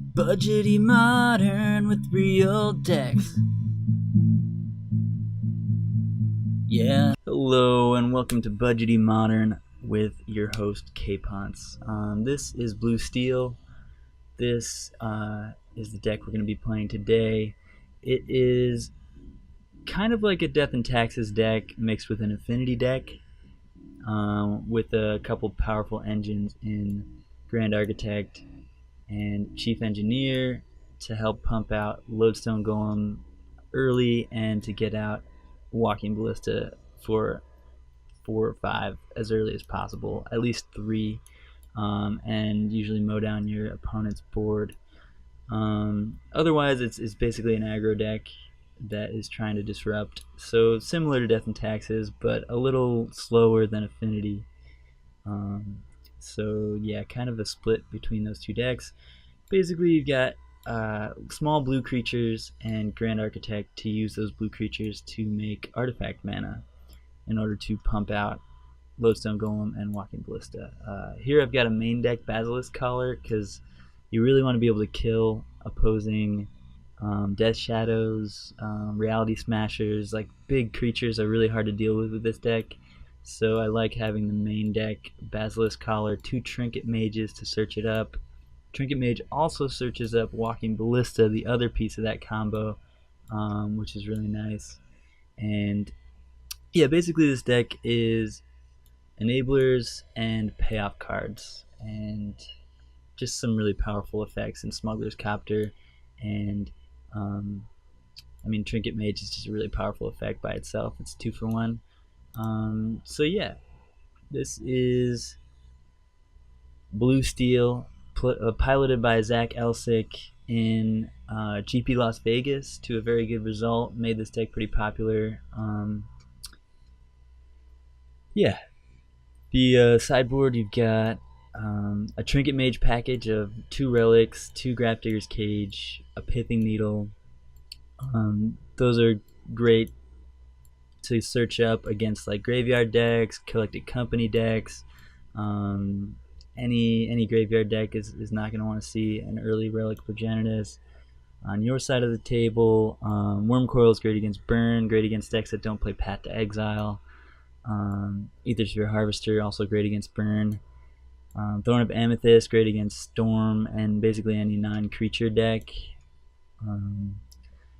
Budgety modern with real decks. Yeah. Hello and welcome to Budgety Modern with your host K-Ponce. This is Blue Steel. This is the deck we're going to be playing today. It is kind of like a Death and Taxes deck mixed with an Affinity deck, with a couple powerful engines in Grand Architect and Chief Engineer to help pump out Lodestone Golem early and to get out Walking Ballista for 4 or 5 as early as possible, at least 3, and usually mow down your opponent's board. Otherwise, it's basically an aggro deck that is trying to disrupt. So similar to Death and Taxes, but a little slower than Affinity. So yeah, kind of a split between those two decks. Basically, you've got small blue creatures and Grand Architect to use those blue creatures to make artifact mana in order to pump out Lodestone Golem and Walking Ballista. Here I've got a main deck Basilisk Collar because you really want to be able to kill opposing Death Shadows, Reality Smashers. Like, big creatures are really hard to deal with this deck. So I like having the main deck Basilisk Collar, 2 Trinket Mages to search it up. Trinket Mage also searches up Walking Ballista, the other piece of that combo, which is really nice. And yeah, basically this deck is enablers and payoff cards, and just some really powerful effects in Smuggler's Copter. And Trinket Mage is just a really powerful effect by itself. It's 2 for 1. So yeah, this is Blue Steel, piloted by Zach Elsick in GP Las Vegas to a very good result. Made this deck pretty popular. Yeah, the sideboard, you've got a Trinket Mage package of 2 relics, 2 Grafdigger's Cage, a Pithing Needle. Those are great to search up against like graveyard decks, Collected Company decks. Any graveyard deck is not going to want to see an early Relic Progenitus. On your side of the table, Wormcoil is great against Burn, great against decks that don't play Path to Exile. Aethersphere Harvester, also great against Burn. Thorn of Amethyst, great against Storm and basically any non-creature deck.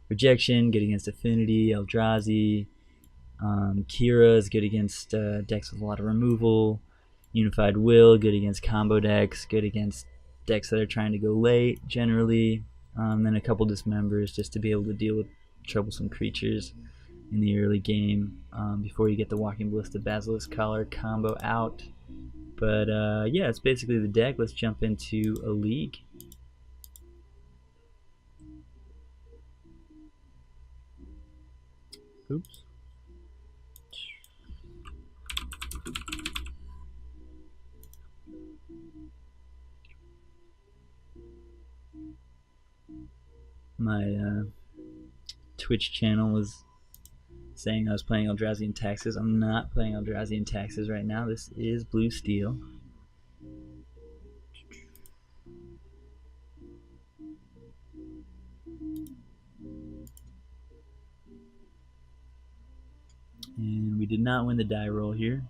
Rejection, good against Affinity. Eldrazi. Kira is good against decks with a lot of removal. Unified Will, good against combo decks, good against decks that are trying to go late generally. Then a couple Dismembers just to be able to deal with troublesome creatures in the early game before you get the Walking Ballista Basilisk Collar combo out. But yeah, it's basically the deck. Let's jump into a league. Oops. My Twitch channel was saying I was playing Eldrazi and Taxes. I'm not playing Eldrazi and Taxes right now. This is Blue Steel. And we did not win the die roll here.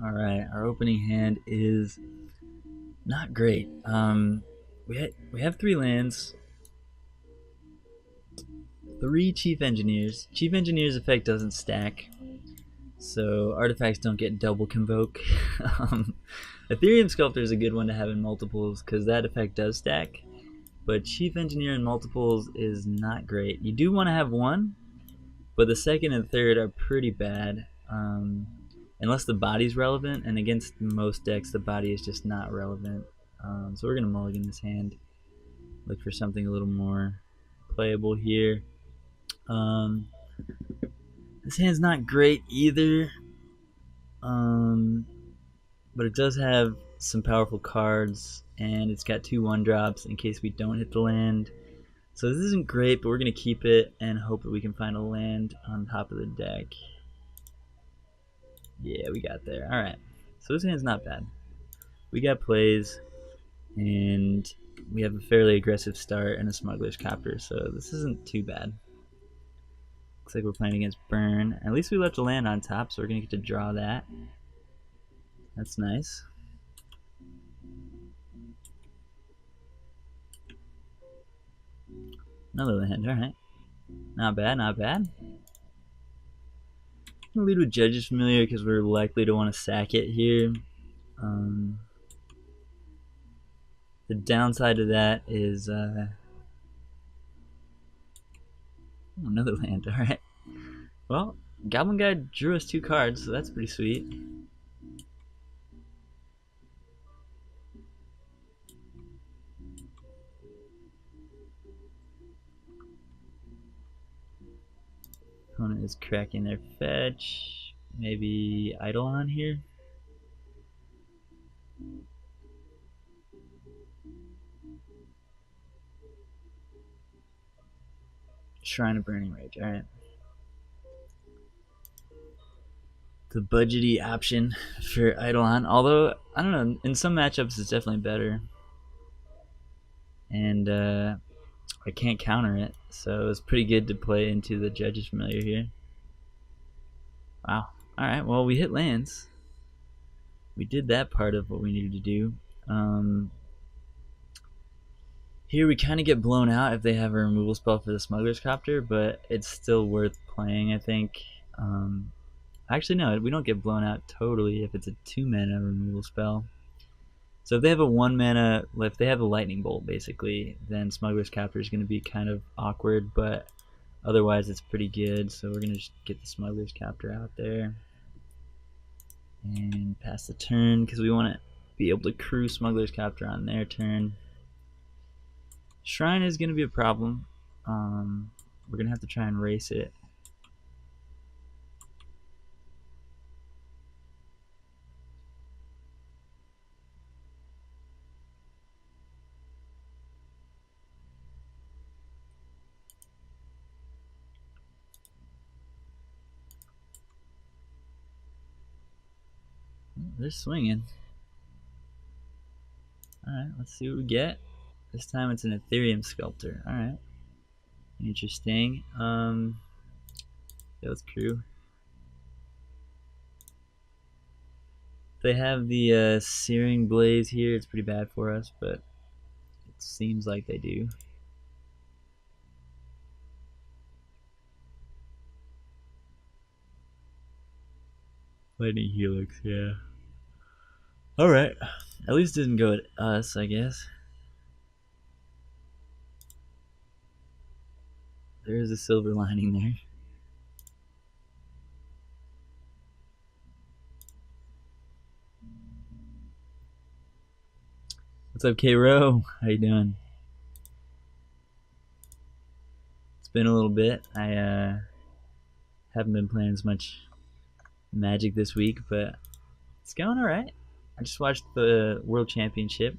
Alright, our opening hand is not great. We have 3 lands, 3 Chief Engineers. Chief Engineer's effect doesn't stack, so artifacts don't get double convoke. Ethereum Sculptor is a good one to have in multiples because that effect does stack, but Chief Engineer in multiples is not great. You do want to have 1, but the 2nd and 3rd are pretty bad. Unless the body's relevant, and against most decks the body is just not relevant. So we're going to mulligan this hand. Look for something a little more playable here. This hand's not great either, but it does have some powerful cards. and it's got 2 1-drops in case we don't hit the land. So this isn't great, but we're going to keep it and hope that we can find a land on top of the deck. Yeah, we got there. Alright, so this hand's not bad. We got plays, and we have a fairly aggressive start and a Smuggler's Copter, so this isn't too bad. Looks like we're playing against Burn. At least we left a land on top, so we're going to get to draw that. That's nice. Another land, alright. Not bad, not bad. I'm going to lead with Judge's Familiar because we're likely to want to sack it here. The downside of that is another land, alright. Well, Goblin Guy drew us 2 cards, so that's pretty sweet. Opponent is cracking their fetch. Maybe Eidolon here. Shrine of Burning Rage, alright. The budgety option for Eidolon, although, I don't know, in some matchups it's definitely better. And I can't counter it, so it's pretty good to play into the Judge's Familiar here. Wow. Alright, well, we hit lands. We did that part of what we needed to do. Here we kind of get blown out if they have a removal spell for the Smuggler's Copter, but it's still worth playing, I think. Actually, no, we don't get blown out totally if it's a 2-mana removal spell. So if they have a 1-mana, if they have a Lightning Bolt, basically, then Smuggler's Copter is going to be kind of awkward, but otherwise it's pretty good. So we're going to just get the Smuggler's Copter out there and pass the turn because we want to be able to crew Smuggler's Copter on their turn. Shrine is going to be a problem. We're going to have to try and race it. They're swinging. Alright, let's see what we get. This time it's an Ethereum Sculptor. Alright. Interesting. Yeah, let's crew. They have the Searing Blaze here. It's pretty bad for us, but it seems like they do. Lightning Helix, yeah. Alright. At least it didn't go at us, I guess. There's a silver lining there. What's up, K-Ro? How you doing? It's been a little bit. I haven't been playing as much Magic this week, but it's going alright. I just watched the World Championship.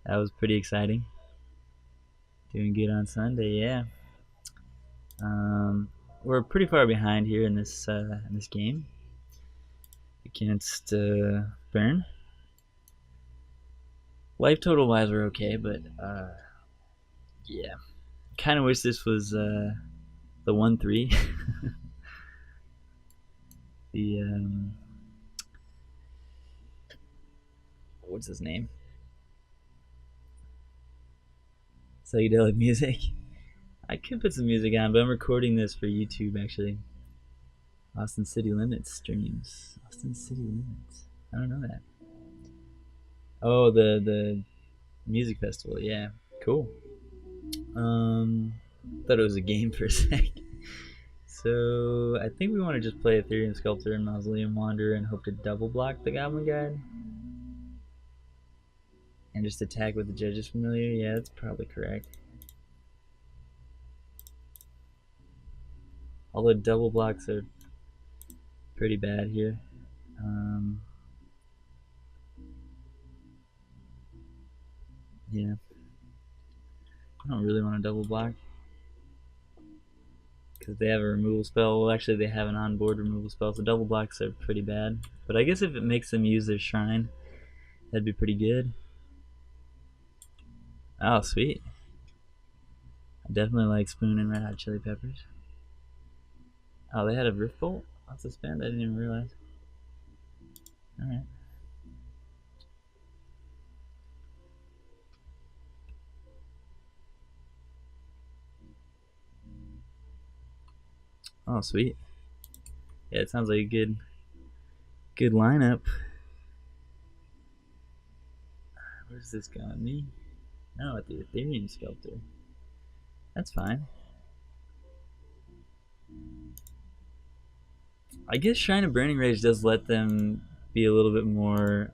That was pretty exciting. Doing good on Sunday, yeah. We're pretty far behind here in this game against Burn. Life total wise, we're okay, but yeah, kind of wish this was the 1-3. The what's his name? Psychedelic music. I could put some music on, but I'm recording this for YouTube actually. Austin City Limits streams. Austin City Limits. I don't know that. Oh, the music festival. Yeah, cool. Thought it was a game for a sec. So I think we want to just play Ethereum Sculptor and Mausoleum Wanderer and hope to double block the Goblin Guide. And just attack with the Judge's Familiar. Yeah, that's probably correct. Although double blocks are pretty bad here. Yeah. I don't really want to double block because they have a removal spell. Well, actually, they have an onboard removal spell, so double blocks are pretty bad. But I guess if it makes them use their shrine, that'd be pretty good. Oh, sweet. I definitely like Spoon and Red Hot Chili Peppers. Oh, they had a Rift Bolt? That's a spend? I didn't even realize. Alright. Oh, sweet. Yeah, it sounds like a good lineup. Where's this going? Me? No, at the Ethereum Sculptor. That's fine. I guess Shrine of Burning Rage does let them be a little bit more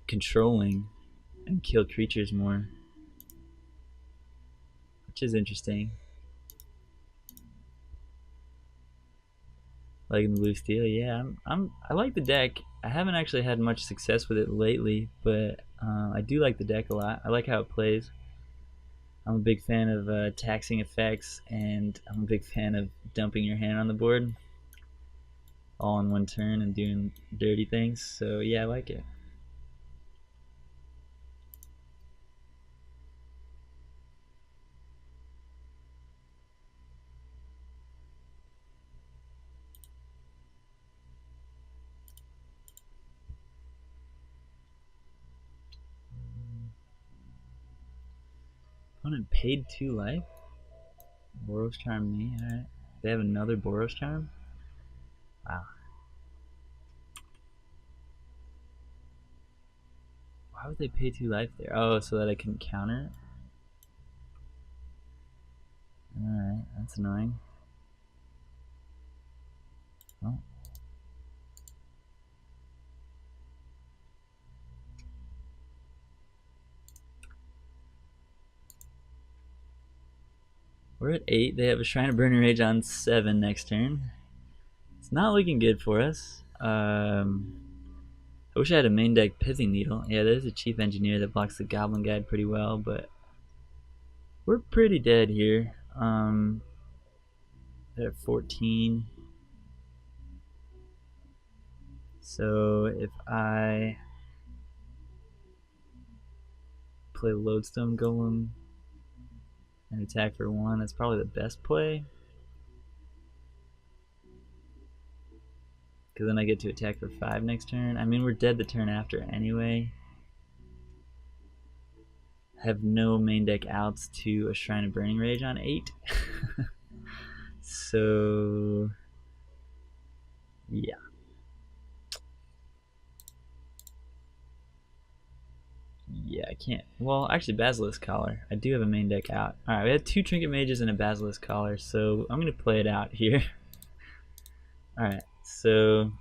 controlling and kill creatures more, which is interesting. Like in the blue steel, yeah. I like the deck. I haven't actually had much success with it lately, but I do like the deck a lot. I like how it plays. I'm a big fan of taxing effects, and I'm a big fan of dumping your hand on the board all in one turn and doing dirty things. So yeah, I like it. Opponent paid 2 life. Boros Charm me. Alright. They have another Boros Charm? Wow. Why would they pay 2 life there? Oh, so that I can counter it? Alright, that's annoying. Oh. We're at 8. They have a Shrine of Burning Rage on 7 next turn. It's not looking good for us. I wish I had a main deck Pithing Needle. Yeah, there's a Chief Engineer that blocks the Goblin Guide pretty well, but we're pretty dead here. They're at 14. So if I play Lodestone Golem and attack for 1, that's probably the best play. Because then I get to attack for 5 next turn. I mean, we're dead the turn after anyway. Have no main deck outs to a Shrine of Burning Rage on 8. So yeah. Yeah, I can't. Well, actually, Basilisk Collar. I do have a main deck out. Alright, we have 2 Trinket Mages and a Basilisk Collar, so I'm going to play it out here. Alright, so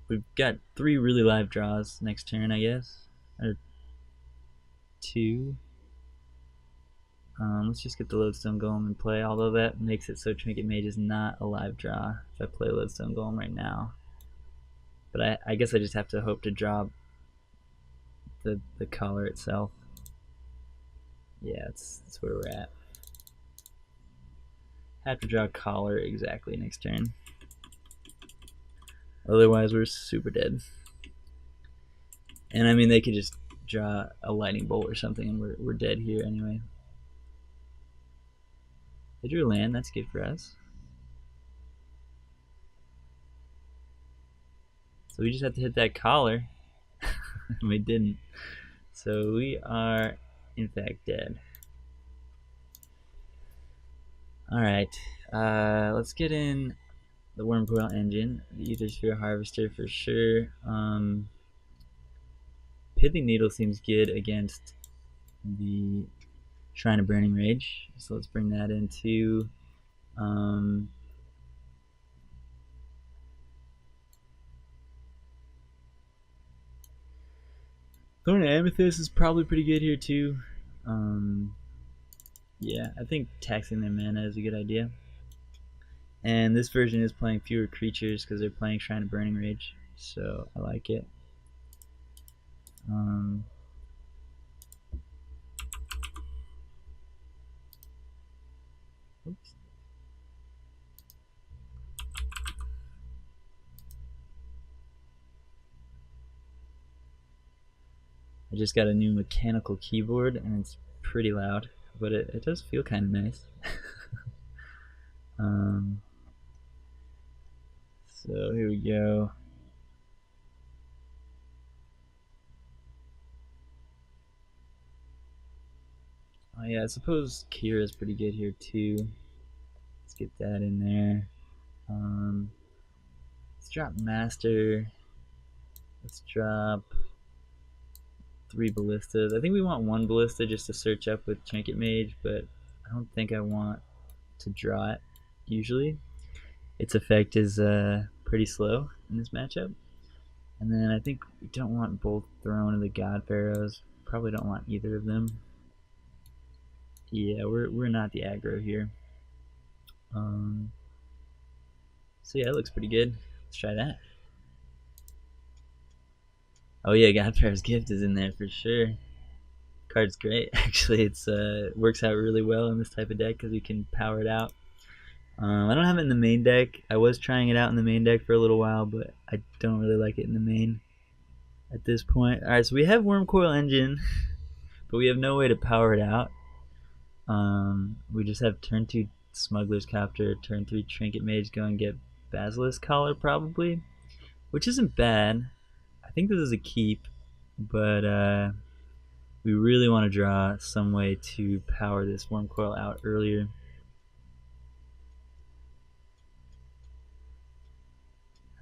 we've got 3 really live draws next turn, I guess. Or 2. Let's just get the Lodestone Golem and play, although that makes it so Trinket Mage is not a live draw if I play Lodestone Golem right now. But I guess I just have to hope to draw the collar itself. Yeah, that's where we're at. Have to draw a collar exactly next turn. Otherwise, we're super dead. And I mean, they could just draw a lightning bolt or something, and we're dead here anyway. They drew land. That's good for us. So we just have to hit that collar. We didn't. So we are, in fact, dead. Alright, let's get in the Wormcoil Engine, the Ethersphere Harvester for sure. Pithing Needle seems good against the Shrine of Burning Rage, so let's bring that into Thorn and Amethyst is probably pretty good here too. Yeah, I think taxing their mana is a good idea. And this version is playing fewer creatures because they're playing Shrine of Burning Rage, so I like it. Um, oops. I just got a new mechanical keyboard and it's pretty loud, but it does feel kind of nice. um, so here we go. Oh yeah, I suppose Kira's pretty good here too. Let's get that in there. Let's drop Master. Let's drop 3 ballistas. I think we want 1 ballista just to search up with Trinket Mage, but I don't think I want to draw it usually. Its effect is pretty slow in this matchup. And then I think we don't want both Throne or the God Pharaohs. Probably don't want either of them. Yeah, we're not the aggro here. So yeah, it looks pretty good. Let's try that. Oh yeah, God Pharaoh's Gift is in there for sure. Card's great. Actually, it's works out really well in this type of deck because we can power it out. I don't have it in the main deck. I was trying it out in the main deck for a little while, but I don't really like it in the main at this point. Alright, so we have Wormcoil Engine, but we have no way to power it out. We just have turn 2 Smuggler's Copter, turn 3 Trinket Mage, go and get Basilisk Collar probably, which isn't bad. I think this is a keep, but we really want to draw some way to power this Wormcoil out earlier.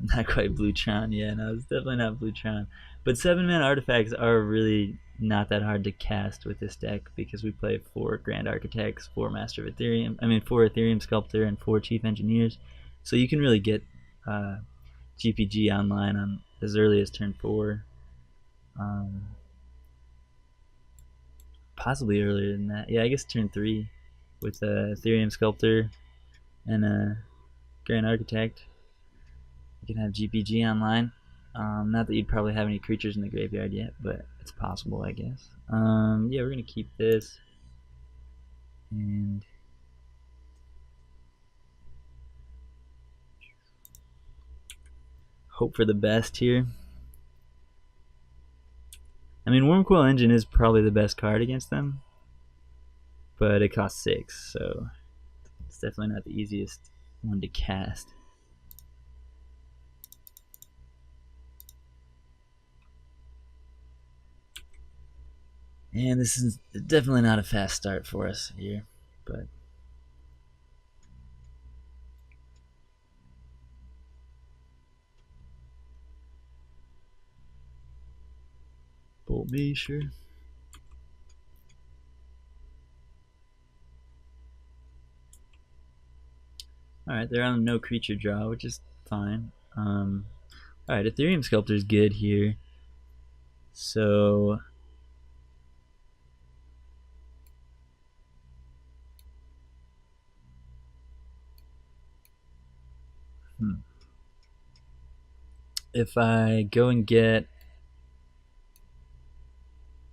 Not quite Bluetron, yeah, no, it's definitely not Bluetron. But 7-mana artifacts are really not that hard to cast with this deck because we play 4 Grand Architects, 4 Master of Ethereum, 4 Ethereum Sculptor, and 4 Chief Engineers. So you can really get GPG online on as early as turn 4. Possibly earlier than that. Yeah, I guess turn 3 with Ethereum Sculptor and a Grand Architect. You can have GPG online. Not that you'd probably have any creatures in the graveyard yet, but it's possible, I guess. Yeah, we're going to keep this. And hope for the best here. I mean, Wormcoil Engine is probably the best card against them, but it costs 6, so it's definitely not the easiest one to cast. And this is definitely not a fast start for us here, but Bolt B, sure. Alright, they're on no creature draw, which is fine. Alright, Ethereum Sculptor is good here. So if I go and get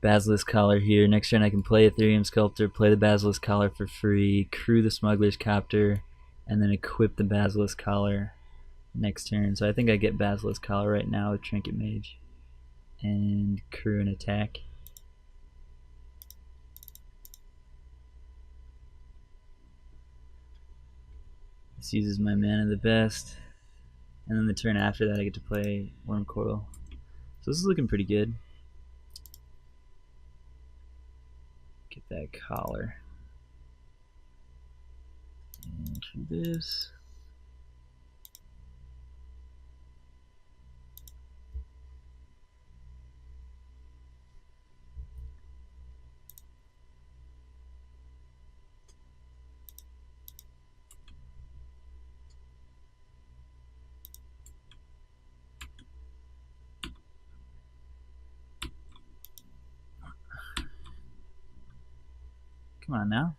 Basilisk Collar here, next turn I can play Ethereum Sculptor, play the Basilisk Collar for free, crew the Smuggler's Copter, and then equip the Basilisk Collar next turn. So I think I get Basilisk Collar right now with Trinket Mage and crew an attack. This uses my mana the best, and then the turn after that I get to play Wormcoil. So this is looking pretty good. Get that collar. And do this. Come on now.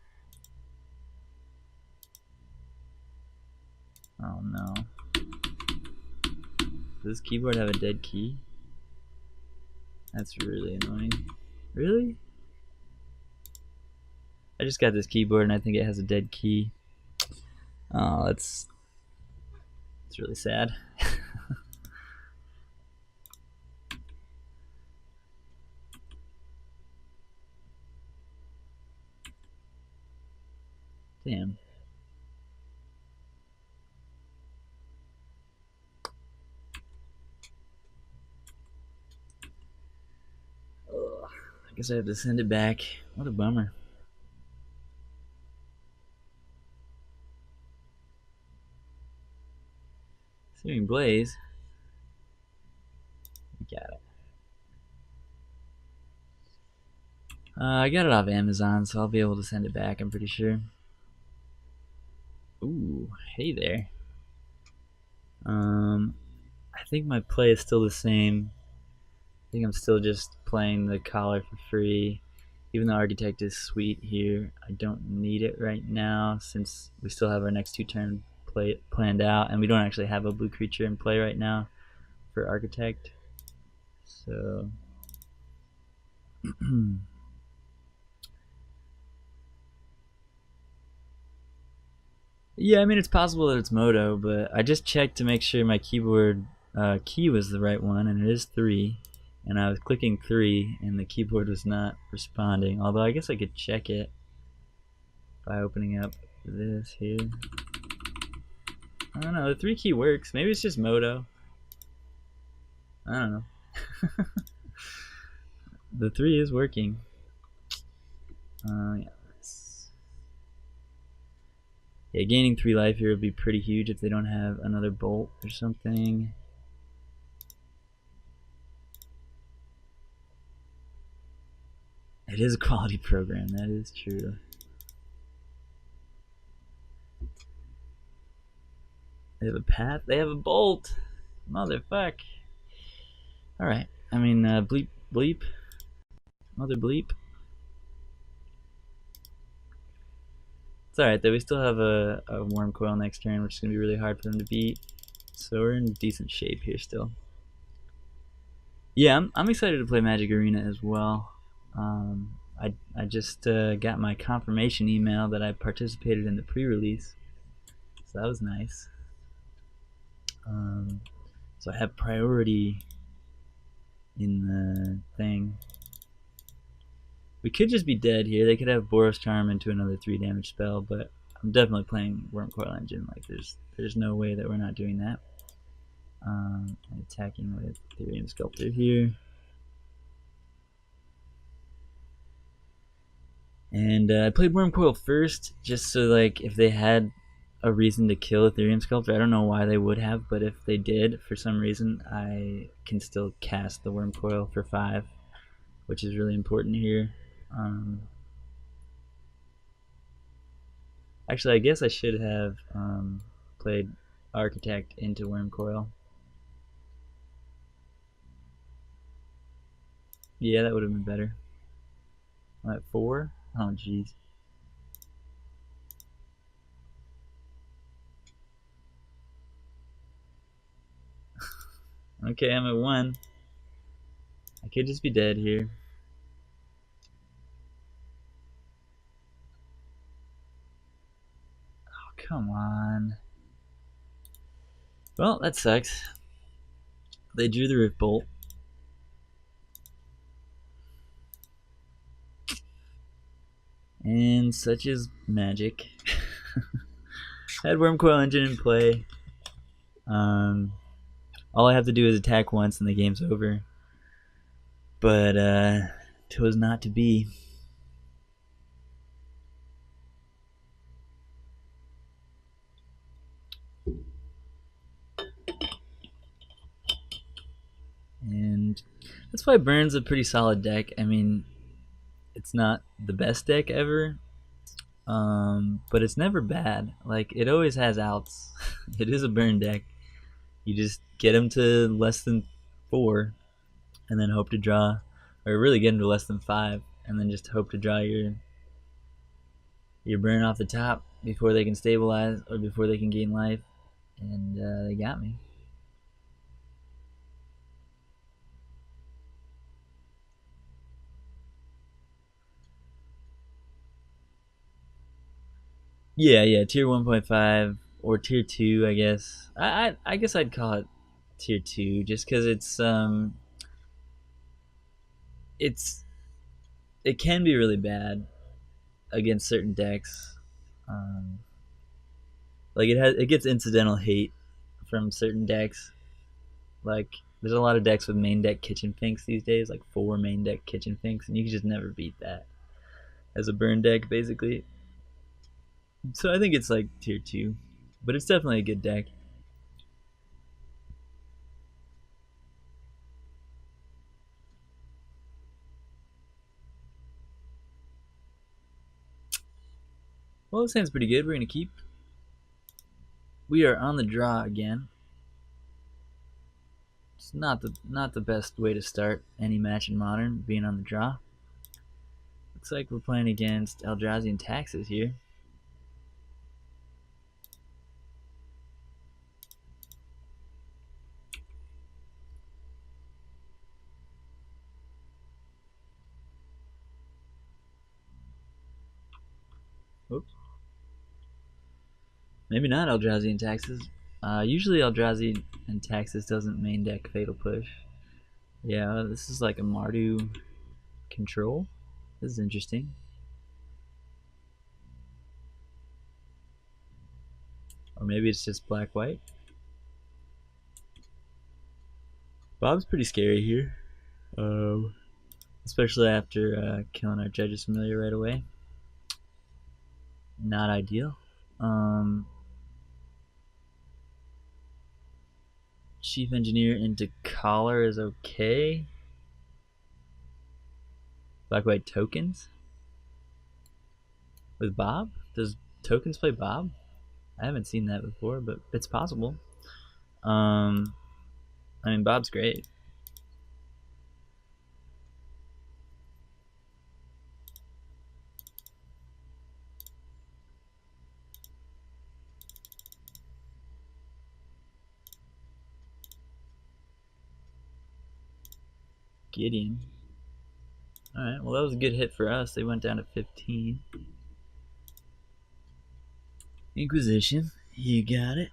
Oh no. Does this keyboard have a dead key? That's really annoying. Really? I just got this keyboard and I think it has a dead key. Oh, it's really sad. Damn. Ugh. I guess I have to send it back. What a bummer. Searing Blaze. We got it. I got it off Amazon, so I'll be able to send it back, I'm pretty sure. Ooh, hey there. I think my play is still the same. I think I'm still just playing the collar for free. Even though Architect is sweet here, I don't need it right now since we still have our next 2 turns planned out, and we don't actually have a blue creature in play right now for Architect. So yeah, I mean it's possible that it's Moto, but I just checked to make sure my keyboard key was the right one, and it is 3. And I was clicking 3, and the keyboard was not responding. Although I guess I could check it by opening up this here. I don't know. The 3 key works. Maybe it's just Moto. I don't know. The 3 is working. Yeah. Yeah, gaining 3 life here would be pretty huge if they don't have another bolt or something. It is a quality program, that is true. They have a path? They have a bolt! Motherfuck. Alright, I mean, bleep, bleep. Mother bleep. It's alright though, we still have a Worm Coil next turn, which is going to be really hard for them to beat. So we're in decent shape here still. Yeah, I'm excited to play Magic Arena as well. I just got my confirmation email that I participated in the pre-release, so that was nice. So I have priority in the thing. We could just be dead here. They could have Boros Charm into another 3 damage spell, but I'm definitely playing Worm Coil Engine. Like there's no way that we're not doing that. Attacking with Ethereum Sculptor here. And I played Worm Coil first, just so like if they had a reason to kill Ethereum Sculptor, I don't know why they would have, but if they did, for some reason, I can still cast the Worm Coil for 5, which is really important here. Actually, I guess I should have played Architect into Worm Coil. Yeah, that would have been better. I'm at 4? Oh, jeez. Okay, I'm at 1. I could just be dead here. Oh, come on. Well, that sucks. They drew the Rift Bolt. And such is magic. Had Worm Coil Engine in play. All I have to do is attack once and the game's over. But it was not to be. And that's why Burn's a pretty solid deck. I mean, it's not the best deck ever, but it's never bad. Like, it always has outs. It is a Burn deck. You just get them to less than 4 and then hope to draw, or really get them to less than 5 and then just hope to draw your Burn off the top before they can stabilize or before they can gain life. And they got me. Yeah, tier 1.5 or tier 2, I guess. I guess I'd call it tier 2 just cuz it's it can be really bad against certain decks. Um, like it gets incidental hate from certain decks. Like there's a lot of decks with main deck kitchen finks these days, like 4 main deck kitchen finks, and you can just never beat that as a burn deck basically. So I think it's like tier 2, but it's definitely a good deck. Well, this hand's pretty good. We're gonna keep. We are on the draw again. It's not the best way to start any match in Modern, being on the draw. Looks like we're playing against Eldrazi and Taxes here. Oops. Maybe not Eldrazi and Taxes. Usually Eldrazi and Taxes doesn't main deck Fatal Push. Yeah, this is like a Mardu control. This is interesting. Or maybe it's just black-white. Bob's pretty scary here. Especially after killing our Judge's Familiar right away. Not ideal. Chief Engineer into Collar is okay. Black-white tokens with Bob? Does tokens play Bob? I haven't seen that before, but it's possible. I mean, Bob's great. Gideon. Alright, well, that was a good hit for us. They went down to 15. Inquisition. You got it.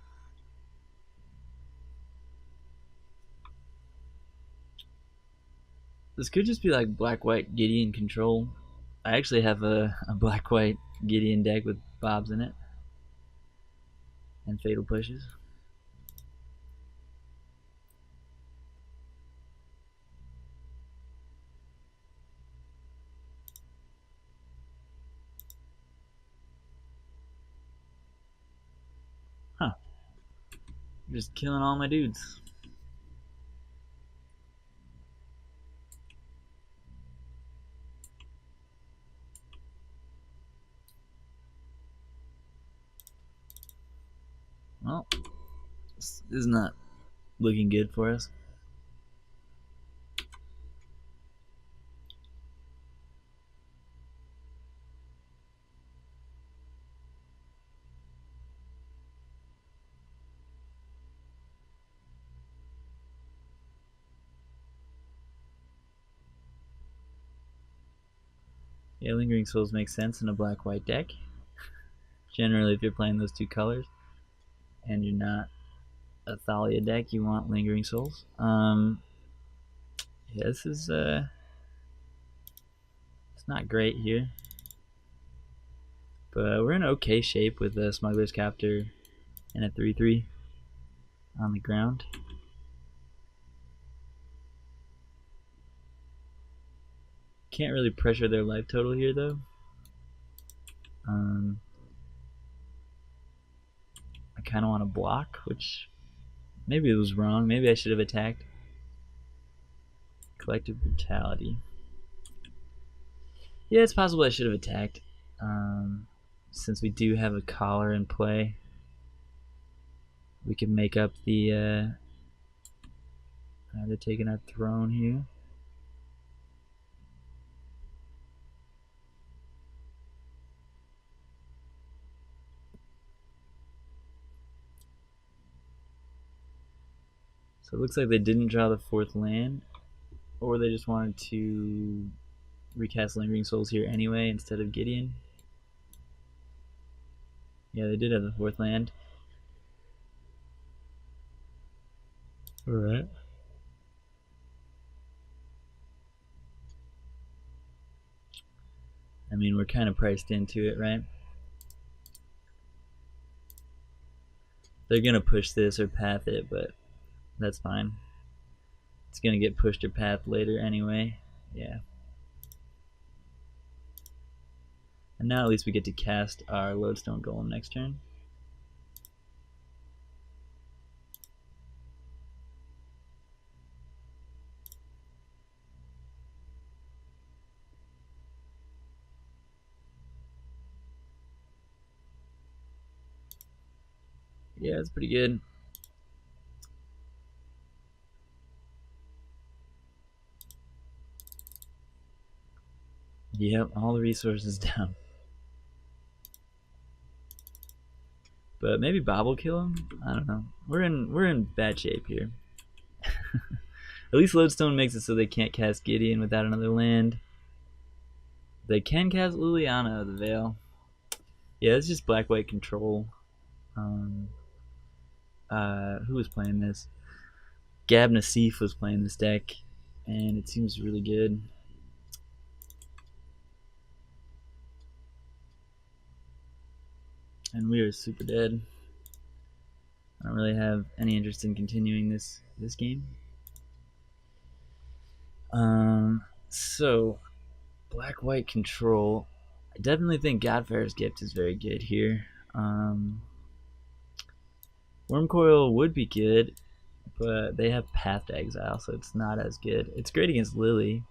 This could just be like black-white Gideon control. I actually have a black-white Gideon deck with Bobs in it. And Fatal Pushes. Huh. Just killing all my dudes. Well, this is not looking good for us. Yeah, Lingering Souls makes sense in a black-white deck. Generally, if you're playing those two colors and you're not a Thalia deck, you want Lingering Souls. Yeah, this is it's not great here, but we're in okay shape with the Smuggler's Captor and a 3/3 on the ground. Can't really pressure their life total here though. I kind of want to block, which maybe it was wrong. Maybe I should have attacked. Collective Brutality. Yeah, it's possible I should have attacked. Since we do have a collar in play, we can make up the they're taking our throne here. So it looks like they didn't draw the 4th land, or they just wanted to recast Lingering Souls here anyway instead of Gideon. Yeah, they did have the 4th land. Alright. I mean, we're kind of priced into it, right? They're gonna push this or path it, but that's fine. It's gonna get pushed or pathed later anyway. Yeah. And now at least we get to cast our Lodestone Golem next turn. Yeah, it's pretty good. Yep, all the resources down. But maybe Bob will kill him. I don't know. We're in bad shape here. At least Lodestone makes it so they can't cast Gideon without another land. They can cast Liliana of the Veil. Yeah, it's just black-white control. Who was playing this? Gab Nassif was playing this deck, and it seems really good. And we are super dead. I don't really have any interest in continuing this game. So black-white control. I definitely think Godfarer's Gift is very good here. Wormcoil would be good, but they have Path to Exile, so it's not as good. It's great against Lily,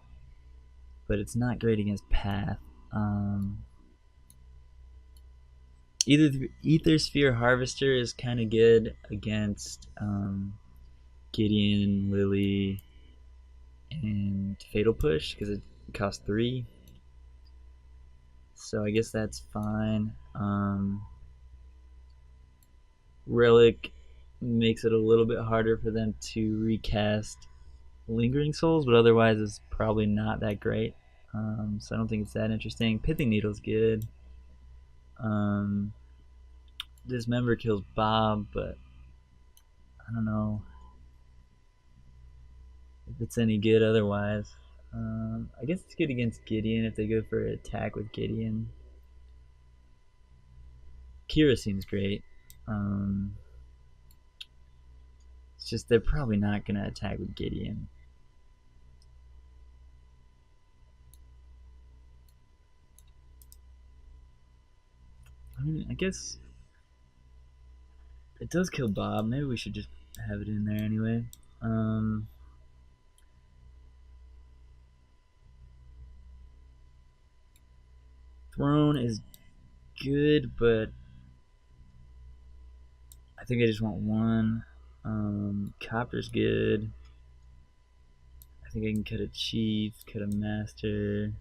but it's not great against Path. Ether Sphere Harvester is kind of good against Gideon, Lily, and Fatal Push because it costs 3. So I guess that's fine. Relic makes it a little bit harder for them to recast Lingering Souls, but otherwise it's probably not that great. So I don't think it's that interesting. Pithing Needle's good. Dismember kills Bob, but I don't know if it's any good otherwise. I guess it's good against Gideon if they go for an attack with Gideon. Kira seems great. It's just they're probably not going to attack with Gideon. I mean, I guess it does kill Bob. Maybe we should just have it in there anyway. Throne is good, but I think I just want one. Copter's good. I think I can cut a Chief, cut a Master,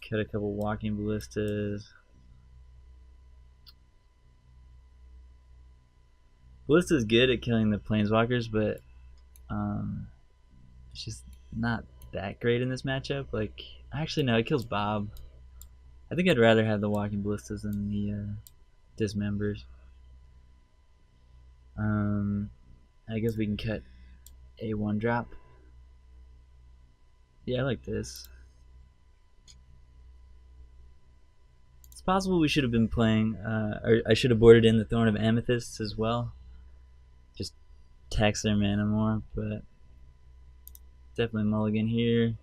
cut a couple Walking Ballistas. Ballista's good at killing the Planeswalkers, but it's just not that great in this matchup. Like, actually, no, it kills Bob. I think I'd rather have the Walking Ballistas than the Dismembers. I guess we can cut a 1-drop. Yeah, I like this. It's possible we should have been playing, or I should have boarded in the Thorn of Amethysts as well. Just tax their mana more, but definitely mulligan here.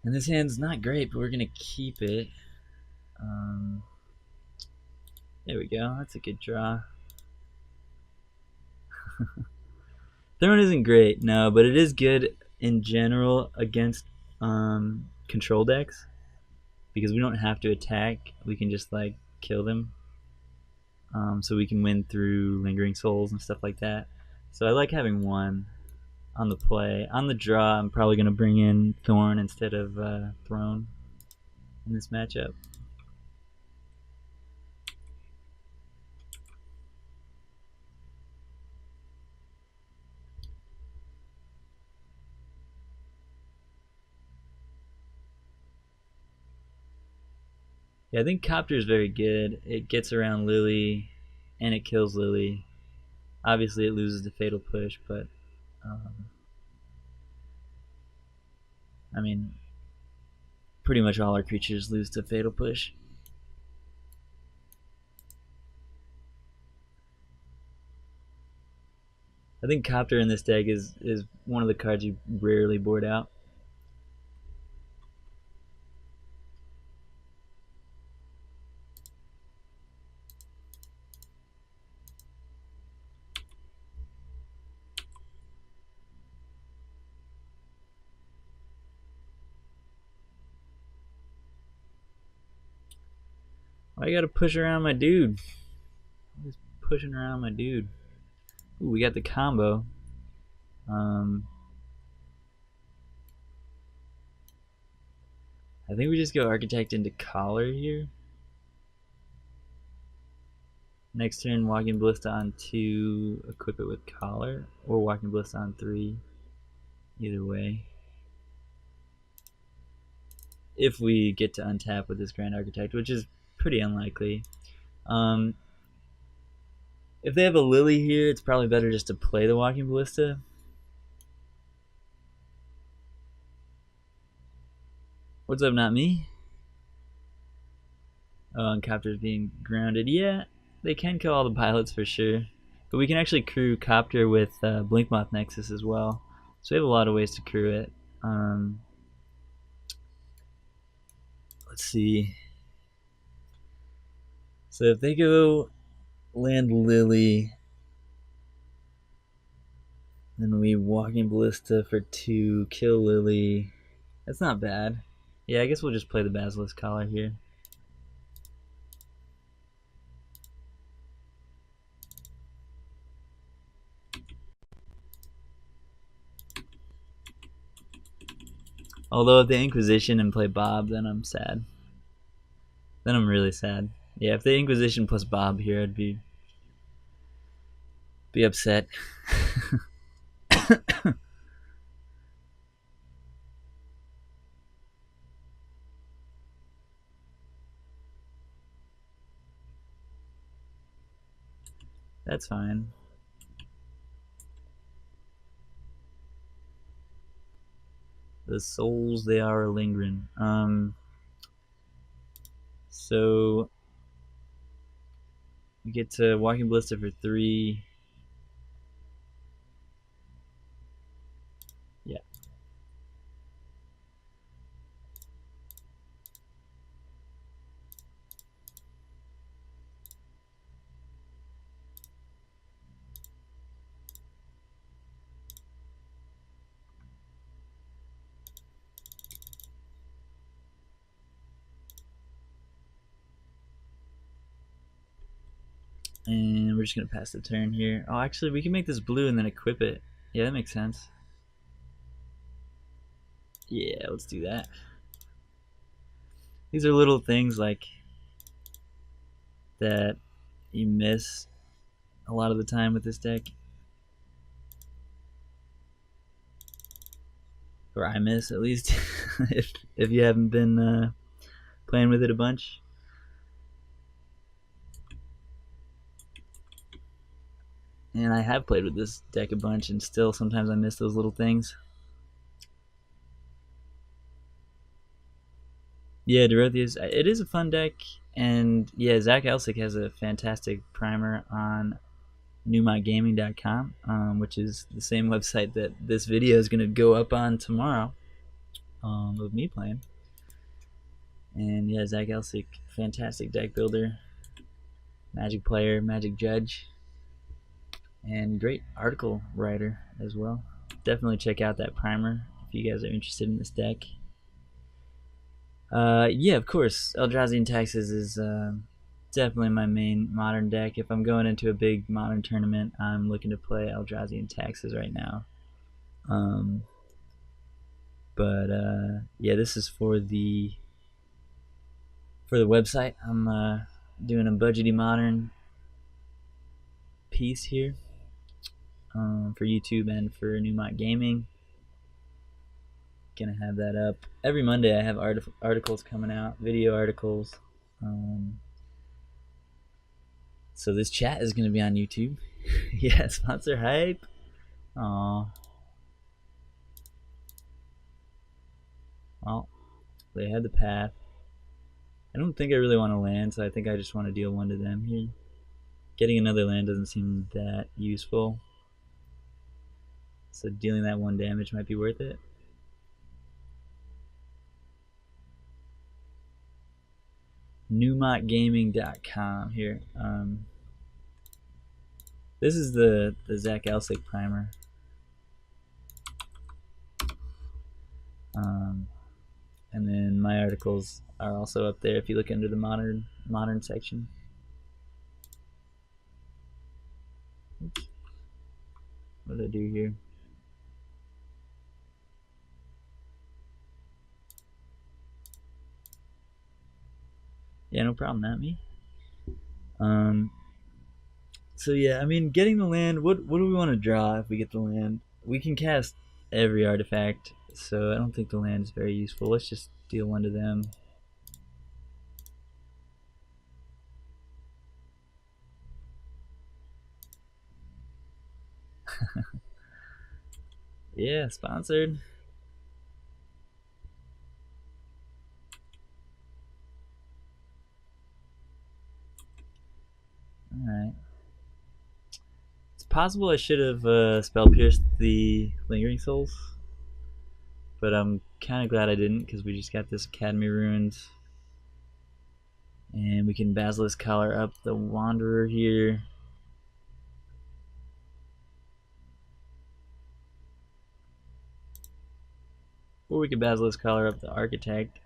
And this hand's not great, but we're going to keep it. There we go. That's a good draw. Throne isn't great, no, but it is good in general against control decks because we don't have to attack. We can just like kill them, so we can win through Lingering Souls and stuff like that. So I like having one on the play. On the draw, I'm probably going to bring in Thorn instead of Throne in this matchup. Yeah, I think Copter is very good. It gets around Lily, and it kills Lily. Obviously, it loses the Fatal Push, but um, I mean, pretty much all our creatures lose to Fatal Push. I think Copter in this deck is one of the cards you rarely board out. I gotta push around my dude. I'm just pushing around my dude. Ooh, we got the combo. Um, I think we just go Architect into Collar here. Next turn, Walking Ballista on 2, equip it with Collar, or Walking Ballista on 3. Either way. If we get to untap with this Grand Architect, which is pretty unlikely. If they have a Lily here, it's probably better just to play the Walking Ballista. What's up, not me? Oh, and Copter's being grounded. Yeah, they can kill all the pilots for sure. But we can actually crew Copter with Blinkmoth Nexus as well. So we have a lot of ways to crew it. Let's see. So if they go land Lily, then we Walking Ballista for 2, kill Lily. That's not bad. Yeah, I guess we'll just play the Basilisk Collar here. Although if they Inquisition and play Bob, then I'm sad. Then I'm really sad. Yeah, if they Inquisition plus Bob here, I'd be upset. That's fine. The souls, they are lingering. So we get to Walking Ballista for 3. Yeah. And we're just gonna pass the turn here. Oh, actually, we can make this blue and then equip it. Yeah, that makes sense. Yeah, let's do that. These are little things like that you miss a lot of the time with this deck. Or I miss, at least, if you haven't been playing with it a bunch. And I have played with this deck a bunch, and still sometimes I miss those little things. Yeah, Dorothea's, it is a fun deck, and yeah, Zach Elsick has a fantastic primer on newmygaming.com, which is the same website that this video is going to go up on tomorrow, of me playing. And yeah, Zach Elsick, fantastic deck builder, Magic player, Magic judge, and great article writer as well. Definitely check out that primer if you guys are interested in this deck. Yeah, of course, Eldrazi and Taxes is definitely my main modern deck. If I'm going into a big modern tournament, I'm looking to play Eldrazi and Taxes right now. But yeah, this is for the website. I'm doing a Budgety Modern piece here for YouTube and for New Mod Gaming. Gonna have that up every Monday. I have articles coming out, video articles, So this chat is going to be on YouTube. Yeah, sponsor hype. Aw. Well, they had the path. I don't think I really want to land, so I think I just want to deal 1 to them here. Getting another land doesn't seem that useful. So dealing that 1 damage might be worth it. NewmontGaming.com here. This is the Zach Elsick primer. And then my articles are also up there if you look under the modern section. Oops. What did I do here? Yeah, no problem, not me. So yeah, I mean, getting the land, what do we want to draw if we get the land? We can cast every artifact, so I don't think the land is very useful. Let's just deal 1 to them. Yeah, sponsored. Alright. It's possible I should have spell pierced the Lingering Souls, but I'm kind of glad I didn't, because we just got this Academy Ruins. And we can Basilisk Collar up the Wanderer here. Or we could Basilisk Collar up the Architect.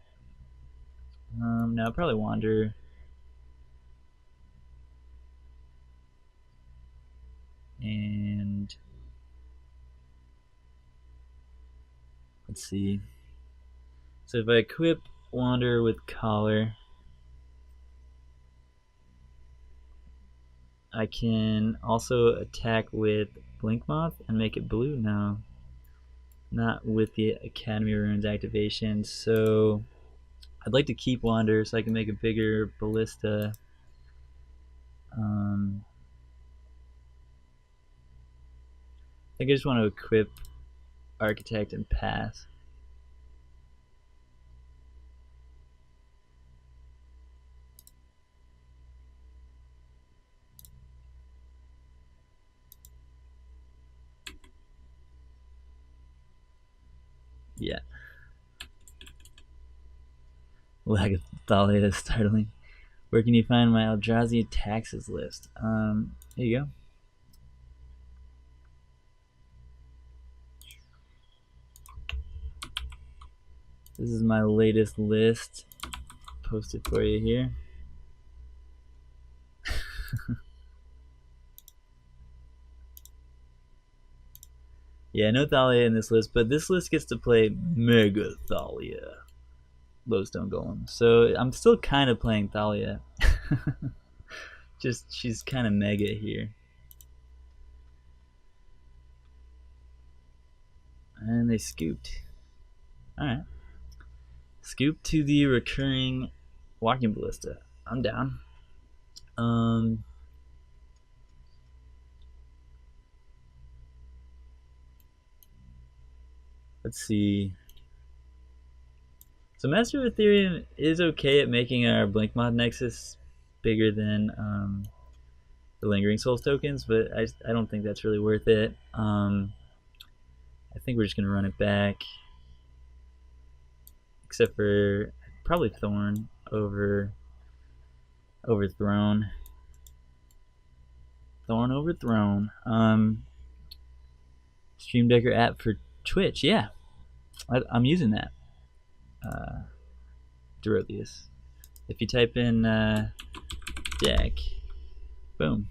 No, probably Wanderer. And let's see. So if I equip Wanderer with Collar, I can also attack with Blink Moth and make it blue. No, not with the Academy Ruins activation. So I'd like to keep Wanderer so I can make a bigger Ballista. I think I just want to equip Architect and pass. Yeah. Lack of Thalia is startling. Where can you find my Eldrazi taxes list? Here you go. This is my latest list. Posted for you here. Yeah, no Thalia in this list, but this list gets to play Mega Thalia. Lowstone Golem. So I'm still kind of playing Thalia. Just she's kind of mega here. And they scooped. Alright. Scoop to the recurring Walking Ballista. I'm down. Let's see. So Master of Ethereum is okay at making our Blink Mod Nexus bigger than the Lingering Souls tokens, but I don't think that's really worth it. I think we're just going to run it back. Except for probably Thorn over Throne. Thorn over Throne. Stream Decker app for Twitch. Yeah, I'm using that. Dorotheus. If you type in deck, boom.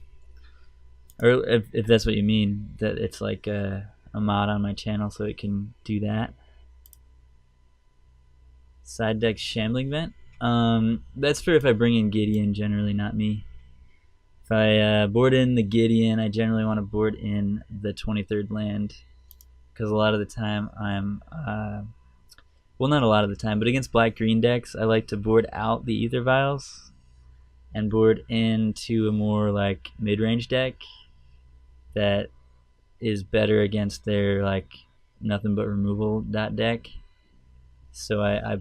Or if that's what you mean, that it's like a mod on my channel so it can do that. Side deck Shambling Vent. That's for if I bring in Gideon, generally, not me. If I board in the Gideon, I generally want to board in the 23rd land, because a lot of the time I'm well, not a lot of the time, but against black-green decks, I like to board out the Ether Vials and board into a more like mid-range deck that is better against their like nothing but removal deck. So I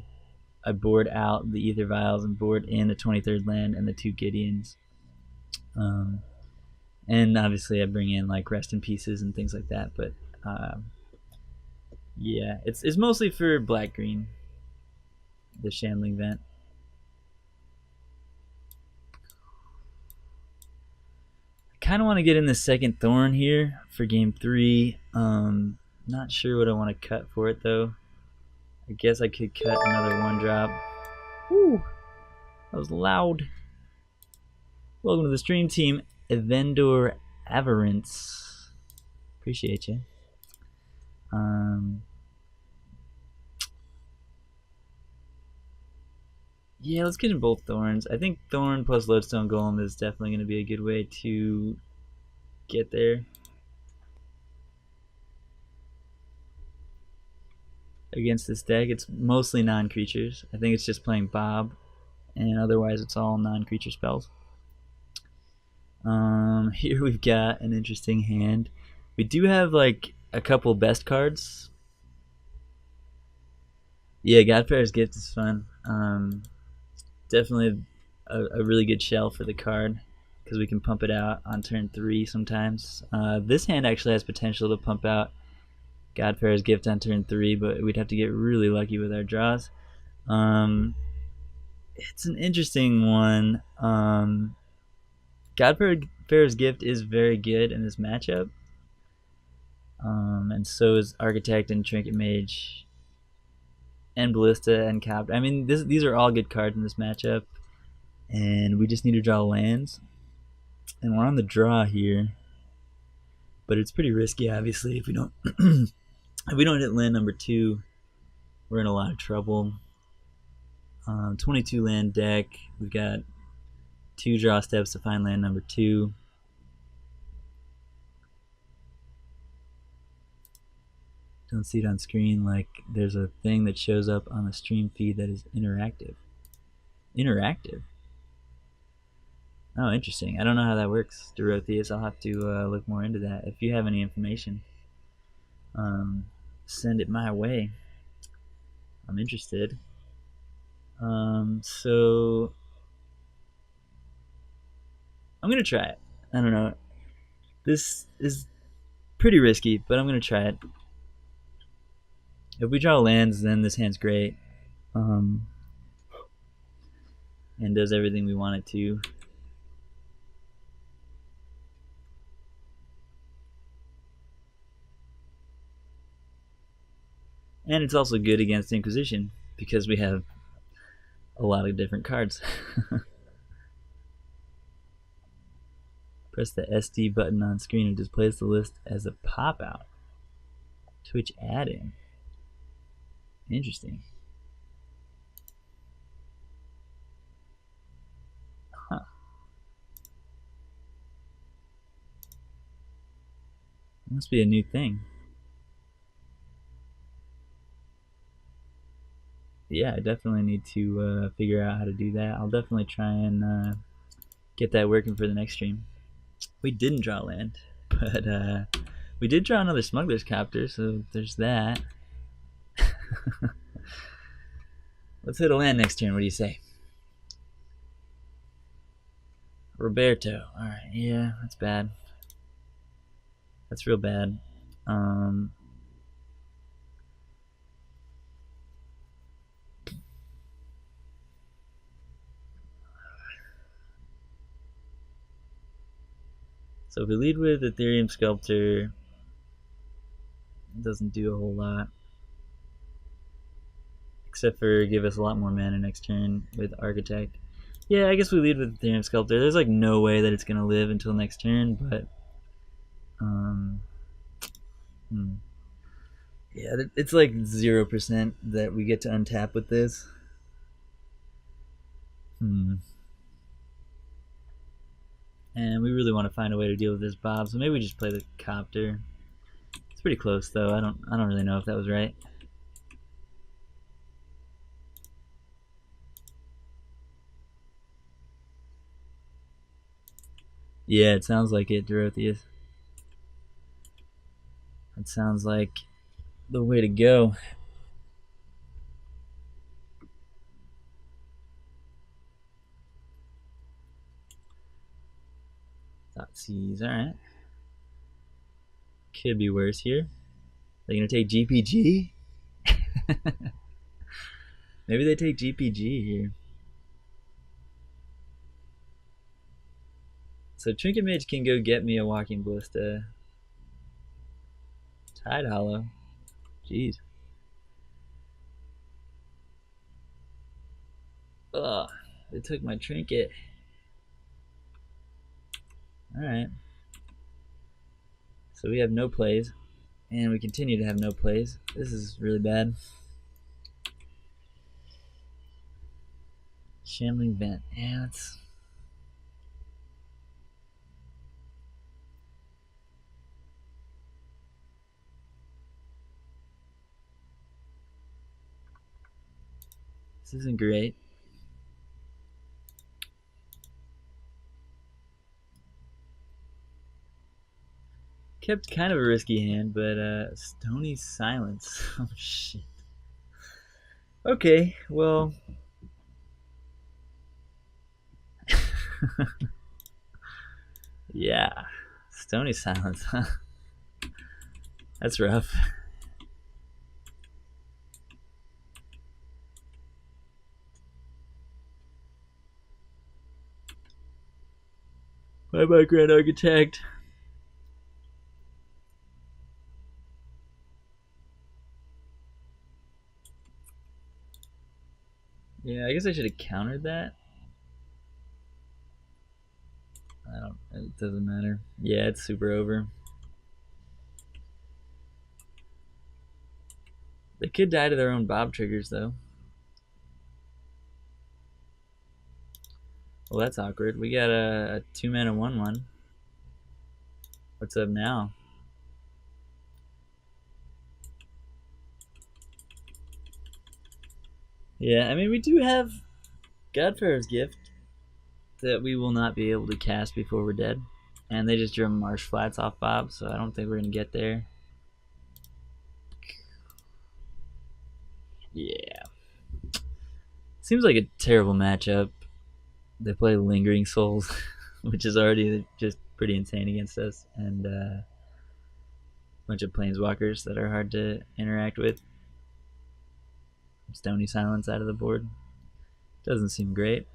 board out the Ether Vials and board in the 23rd land and the 2 Gideons. And obviously I bring in like Rest in Pieces and things like that, but yeah, it's mostly for black-green, the Shambling Vent. I kind of want to get in the second Thorn here for game 3. Not sure what I want to cut for it though. I guess I could cut another 1-drop. Woo! That was loud. Welcome to the stream, team. Evendor Averance. Appreciate you. Yeah, let's get in both Thorns. I think Thorn plus Lodestone Golem is definitely going to be a good way to get there. Against this deck, it's mostly non-creatures. I think it's just playing Bob, and otherwise it's all non-creature spells. Here we've got an interesting hand. We do have like a couple best cards. Yeah, Godfarer's Gift is fun. Definitely a really good shell for the card because we can pump it out on turn 3 sometimes. This hand actually has potential to pump out Godfarer's Gift on turn 3, but we'd have to get really lucky with our draws. It's an interesting one. Godfarer's Gift is very good in this matchup, and so is Architect and Trinket Mage and Ballista and Cop. I mean, these are all good cards in this matchup, and we just need to draw lands, and we're on the draw here, but it's pretty risky, obviously. If we don't if we don't hit land number 2, we're in a lot of trouble. 22 land deck. We've got 2 draw steps to find land number 2. Don't see it on screen. Like there's a thing that shows up on the stream feed that is interactive. Interactive? Oh, interesting. I don't know how that works, Dorotheus. I'll have to look more into that. If you have any information, send it my way. I'm interested. So I'm gonna try it. I don't know. This is pretty risky, but I'm gonna try it. If we draw lands, then this hand's great, and does everything we want it to. And it's also good against Inquisition because we have a lot of different cards. Press the SD button on screen and displays the list as a pop-out. Twitch add-in. Interesting. Huh. Must be a new thing. Yeah, I definitely need to figure out how to do that. I'll definitely try and get that working for the next stream. We didn't draw land, but we did draw another Smuggler's Copter, so there's that. Let's hit a land next turn. What do you say? Roberto. Alright, yeah, that's bad. That's real bad. So if we lead with Ethereum Sculptor, it doesn't do a whole lot. Except for give us a lot more mana next turn with Architect. Yeah, I guess we lead with Ethereum Sculptor. There's like no way that it's going to live until next turn, but yeah, it's like 0% that we get to untap with this. And we really want to find a way to deal with this Bob, so maybe we just play the Copter. It's pretty close though. I don't really know if that was right. Yeah, it sounds like it, Dorotheus. It sounds like the way to go. C's, alright. Could be worse here. They're gonna take GPG? Maybe they take GPG here. So Trinket Mage can go get me a Walking Ballista. Tide Hollow. Jeez. Ugh, they took my Trinket. Alright. So we have no plays. And we continue to have no plays. This is really bad. Shambling Vent. Yeah, it's... This isn't great. Kept kind of a risky hand, but Stony Silence. Oh shit. Okay, well... yeah. Stony Silence, huh? That's rough. Bye bye, Grand Architect. Yeah, I guess I should have countered that. It doesn't matter. Yeah, it's super over. They could die to their own Bob triggers, though. Well, that's awkward. We got a 2-mana 1/1. What's up now? Yeah, I mean, we do have Godfarer's Gift that we will not be able to cast before we're dead. And they just drew Marsh Flats off Bob, so I don't think we're going to get there. Yeah. Seems like a terrible matchup. They play Lingering Souls, which is already just pretty insane against us, and a bunch of Planeswalkers that are hard to interact with. Stony Silence out of the board. Doesn't seem great.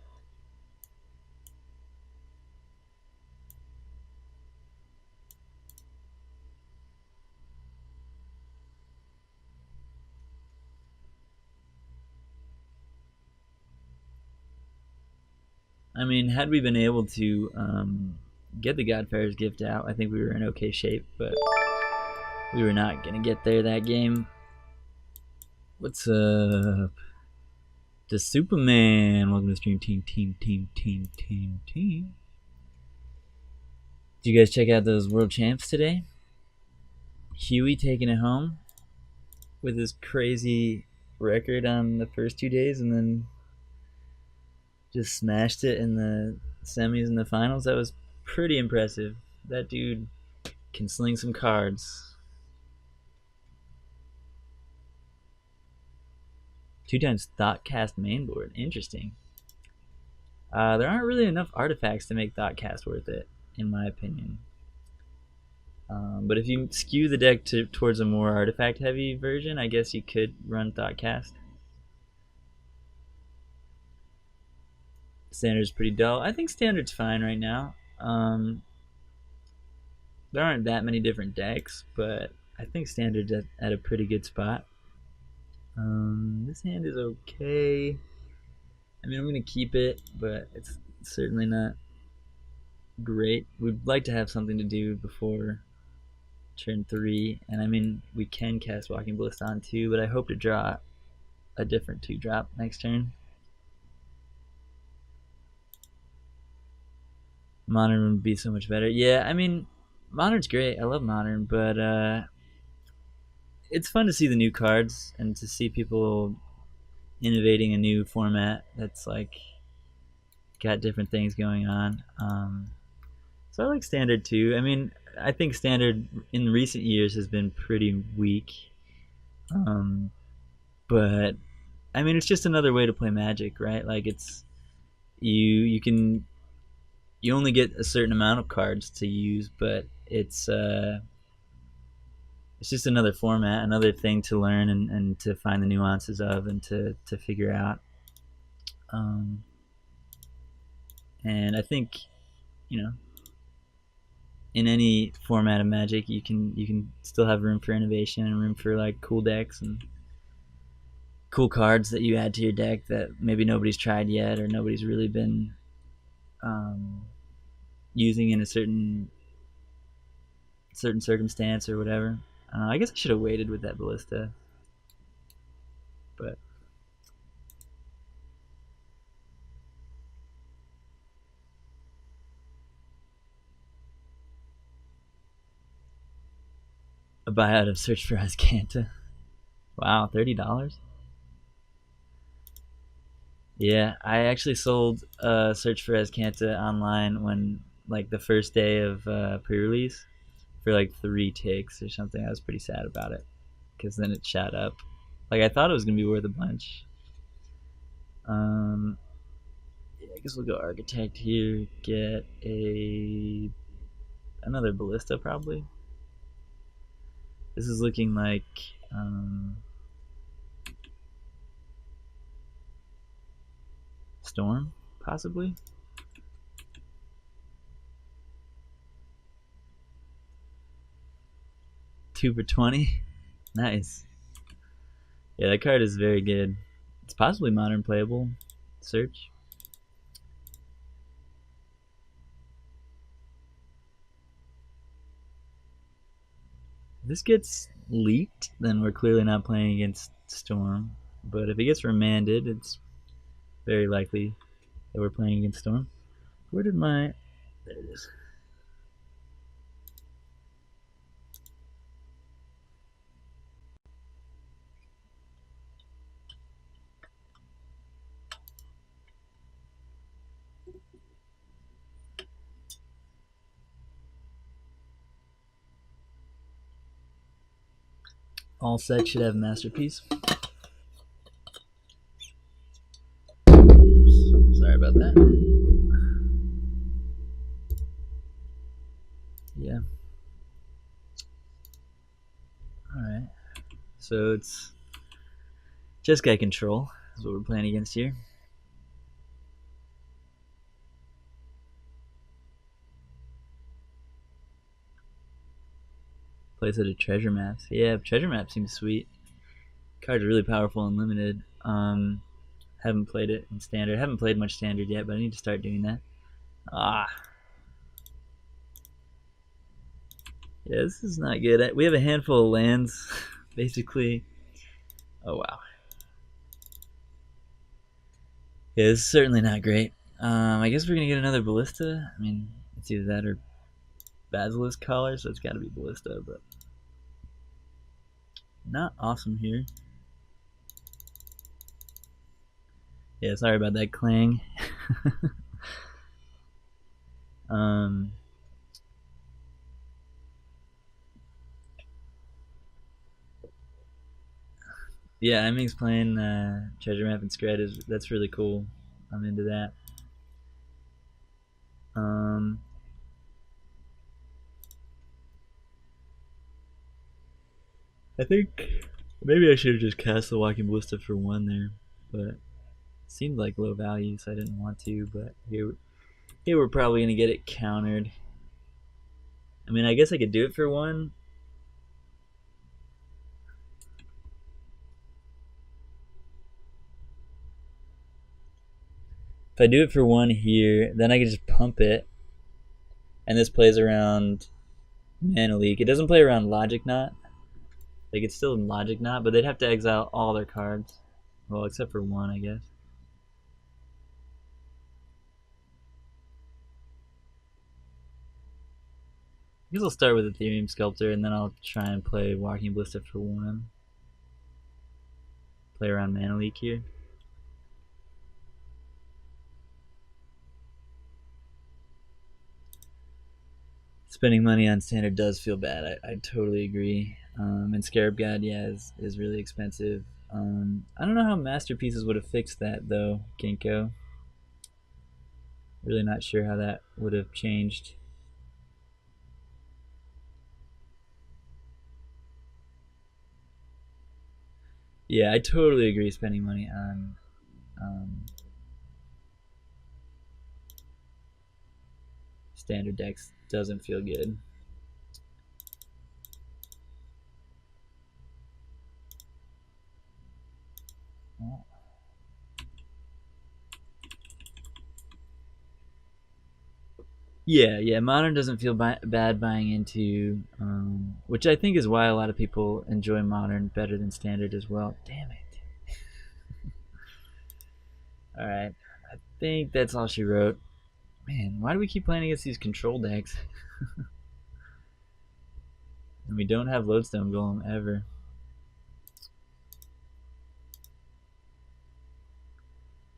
I mean, had we been able to get the Godfarer's Gift out, I think we were in okay shape, but we were not going to get there that game. What's up? The Superman. Welcome to the stream. Team. Did you guys check out those World Champs today? Huey taking it home with his crazy record on the first 2 days and then just smashed it in the semis and the finals. That was pretty impressive. That dude can sling some cards. 2 times Thoughtcast mainboard. Interesting. There aren't really enough artifacts to make Thoughtcast worth it, in my opinion. But if you skew the deck towards a more artifact-heavy version, I guess you could run Thoughtcast. Standard's pretty dull. I think Standard's fine right now. There aren't that many different decks, but I think Standard's at a pretty good spot. This hand is okay. I mean, I'm going to keep it, but it's certainly not great. We'd like to have something to do before turn 3, and I mean, we can cast Walking Ballista on 2, but I hope to draw a different 2-drop next turn. Modern would be so much better. Yeah, I mean, Modern's great. I love Modern, but it's fun to see the new cards and to see people innovating a new format that's like got different things going on. So I like Standard too. I mean, I think Standard in recent years has been pretty weak. Um, but I mean, it's just another way to play Magic, right? Like it's you can you only get a certain amount of cards to use, but it's just another format, another thing to learn and to find the nuances of and to figure out. Um, and I think you know in any format of Magic, you can still have room for innovation and room for like cool decks and cool cards that you add to your deck that maybe nobody's tried yet or nobody's really been um, using in a certain circumstance or whatever. I guess I should have waited with that ballista, but a buyout of Search for Azcanta. Wow, $30. Yeah, I actually sold Search for Azcanta online when like the first day of pre-release for like 3 ticks or something. I was pretty sad about it because then it shot up. Like I thought it was gonna be worth a bunch. Um, yeah, I guess we'll go Architect here. Get another Ballista probably. This is looking like Storm possibly. 2 for 20. Nice. Yeah, that card is very good. It's possibly modern playable. Search. If this gets leaked, then we're clearly not playing against Storm. But if it gets remanded, it's very likely that we're playing against Storm. Where did my... There it is. All sets should have Masterpiece. Oops, sorry about that. Yeah. Alright. So it's just Jeskai Control is what we're playing against here. Plays out of Treasure Maps. Yeah, Treasure Map seems sweet. Card's really powerful and limited. Haven't played it in Standard. Haven't played much Standard yet, but I need to start doing that. Ah. Yeah, this is not good. We have a handful of lands, basically. Oh, wow. Yeah, this is certainly not great. I guess we're going to get another Ballista. I mean, it's either that or Basilisk Collar, so it's got to be Ballista, but not awesome here. Yeah, sorry about that clang. Yeah, Emming's playing Treasure Map and Scred. That's really cool. I'm into that. I think maybe I should have just cast the Walking Ballista for 1 there, but it seemed like low value, so I didn't want to. But here we're probably gonna get it countered. I mean, I guess I could do it for 1. If I do it for 1 here, then I can just pump it, and this plays around Mana Leak. It doesn't play around Logic Knot. Like, it's still in Logic Knot, but they'd have to exile all their cards. Well, except for 1, I guess. I guess I'll start with Ethereum Sculptor, and then I'll try and play Walking Ballista for 1. Play around Mana Leak here. spending money on standard does feel bad. I totally agree. And Scarab God, yeah, is really expensive. I don't know how Masterpieces would have fixed that though, Ginkgo. Really not sure how that would have changed. Yeah, I totally agree. Spending money on standard decks doesn't feel good. Oh. Yeah. Modern doesn't feel bad buying into, which I think is why a lot of people enjoy modern better than standard as well. Damn it. All right, I think that's all she wrote. Man, why do we keep playing against these control decks? And we don't have Lodestone Golem ever.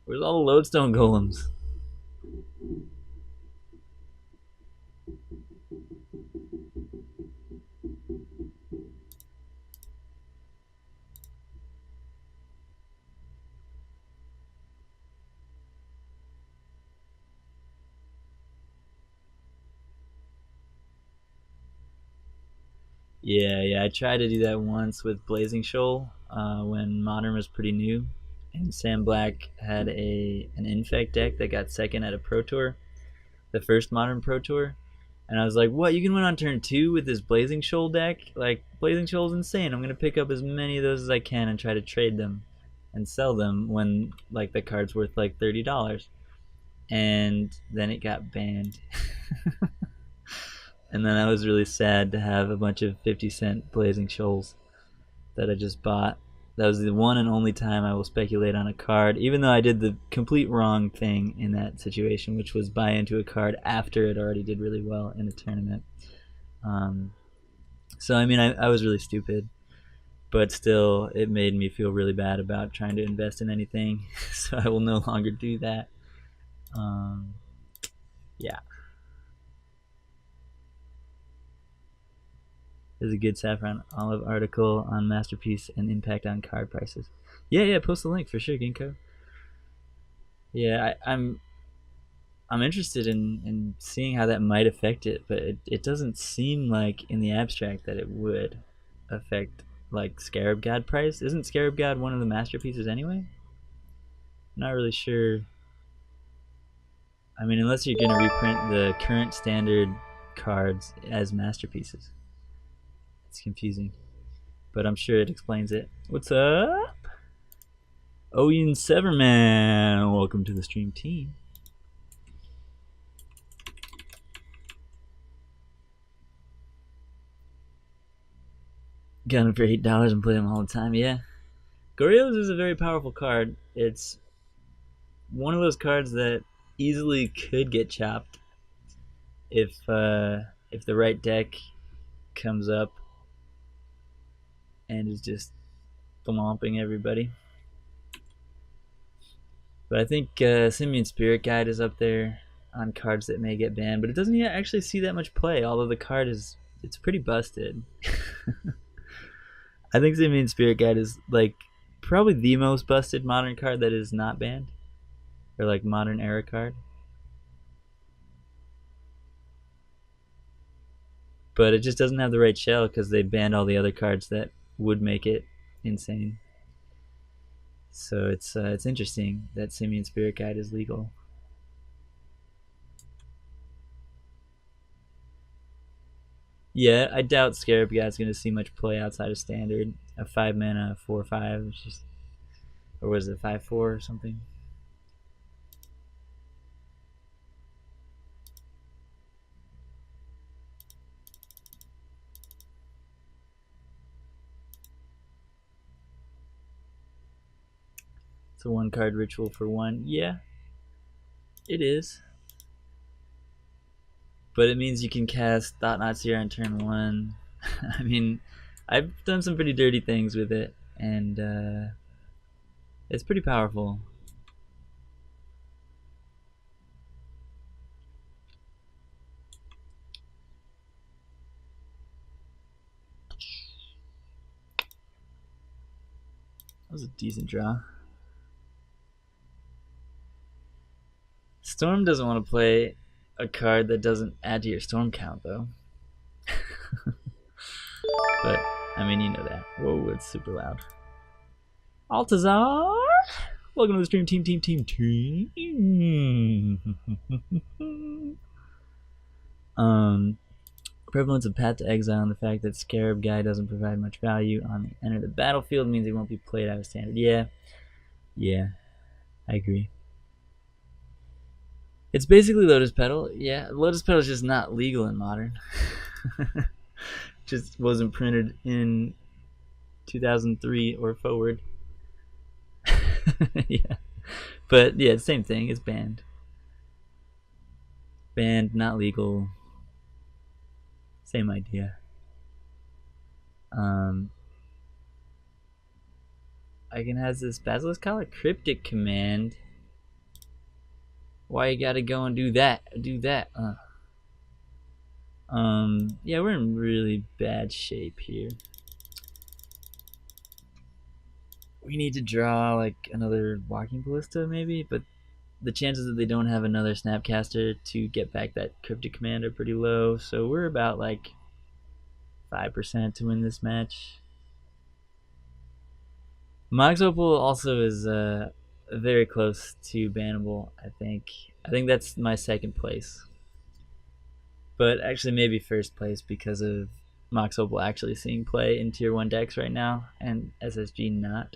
Where's all the Lodestone Golems? Yeah. I tried to do that once with Blazing Shoal when Modern was pretty new, and Sam Black had an Infect deck that got second at a Pro Tour, the first Modern Pro Tour, and I was like, "What? You can win on turn 2 with this Blazing Shoal deck? Like Blazing Shoal's insane. I'm gonna pick up as many of those as I can and try to trade them, and sell them when like the card's worth like $30." And then it got banned. And then I was really sad to have a bunch of 50-cent Blazing Shoals that I just bought. That was the one and only time I will speculate on a card, even though I did the complete wrong thing in that situation, which was buy into a card after it already did really well in a tournament. So, I mean, I was really stupid, but still, it made me feel really bad about trying to invest in anything, so I will no longer do that. Yeah. There's a good Saffron Olive article on Masterpiece and impact on card prices. Yeah, post the link for sure, Ginkgo. Yeah, I'm interested in seeing how that might affect it, but it doesn't seem like in the abstract that it would affect like Scarab God price. Isn't Scarab God one of the masterpieces anyway? Not really sure. I mean, unless you're gonna reprint the current standard cards as masterpieces, it's confusing. But I'm sure it explains it. What's up? Owen Severman, welcome to the stream team. Got them for $8 and play them all the time. Yeah, Gorillaz is a very powerful card. It's one of those cards that easily could get chopped if the right deck comes up and is just thwomping everybody. But I think Simian Spirit Guide is up there on cards that may get banned, but it doesn't actually see that much play. Although the card it's pretty busted. I think Simian Spirit Guide is like probably the most busted modern card that is not banned, or like modern era card. But it just doesn't have the right shell because they banned all the other cards that would make it insane. So it's interesting that Simian Spirit Guide is legal. Yeah, I doubt Scarab God's going to see much play outside of standard. A 5 mana 4/5, which is, or was it 5/4 or something? It's a 1-card ritual for 1. Yeah, it is. But it means you can cast Thought-Knot Seer on turn 1. I mean, I've done some pretty dirty things with it, and it's pretty powerful. That was a decent draw. Storm doesn't want to play a card that doesn't add to your storm count, though. But, I mean, you know that. Whoa, it's super loud. Altazar! Welcome to the stream, team. Prevalence of Path to Exile and the fact that Scarab Guy doesn't provide much value on the end of the battlefield means he won't be played out of standard. Yeah, I agree. It's basically Lotus Petal. Yeah, Lotus Petal is just not legal in Modern. Just wasn't printed in 2003 or forward. Yeah, but yeah, same thing. It's banned. Banned, not legal. Same idea. I can have this Basilisk Collar Cryptic command. Why you gotta go and do that? Yeah, we're in really bad shape here. We need to draw like another Walking Ballista maybe, but the chances that they don't have another Snapcaster to get back that Cryptic command are pretty low, so we're about like 5% to win this match. Mox Opal also is very close to bannable, I think. I think that's my second place. But actually maybe first place because of Mox Opal actually seeing play in Tier 1 decks right now, and SSG not.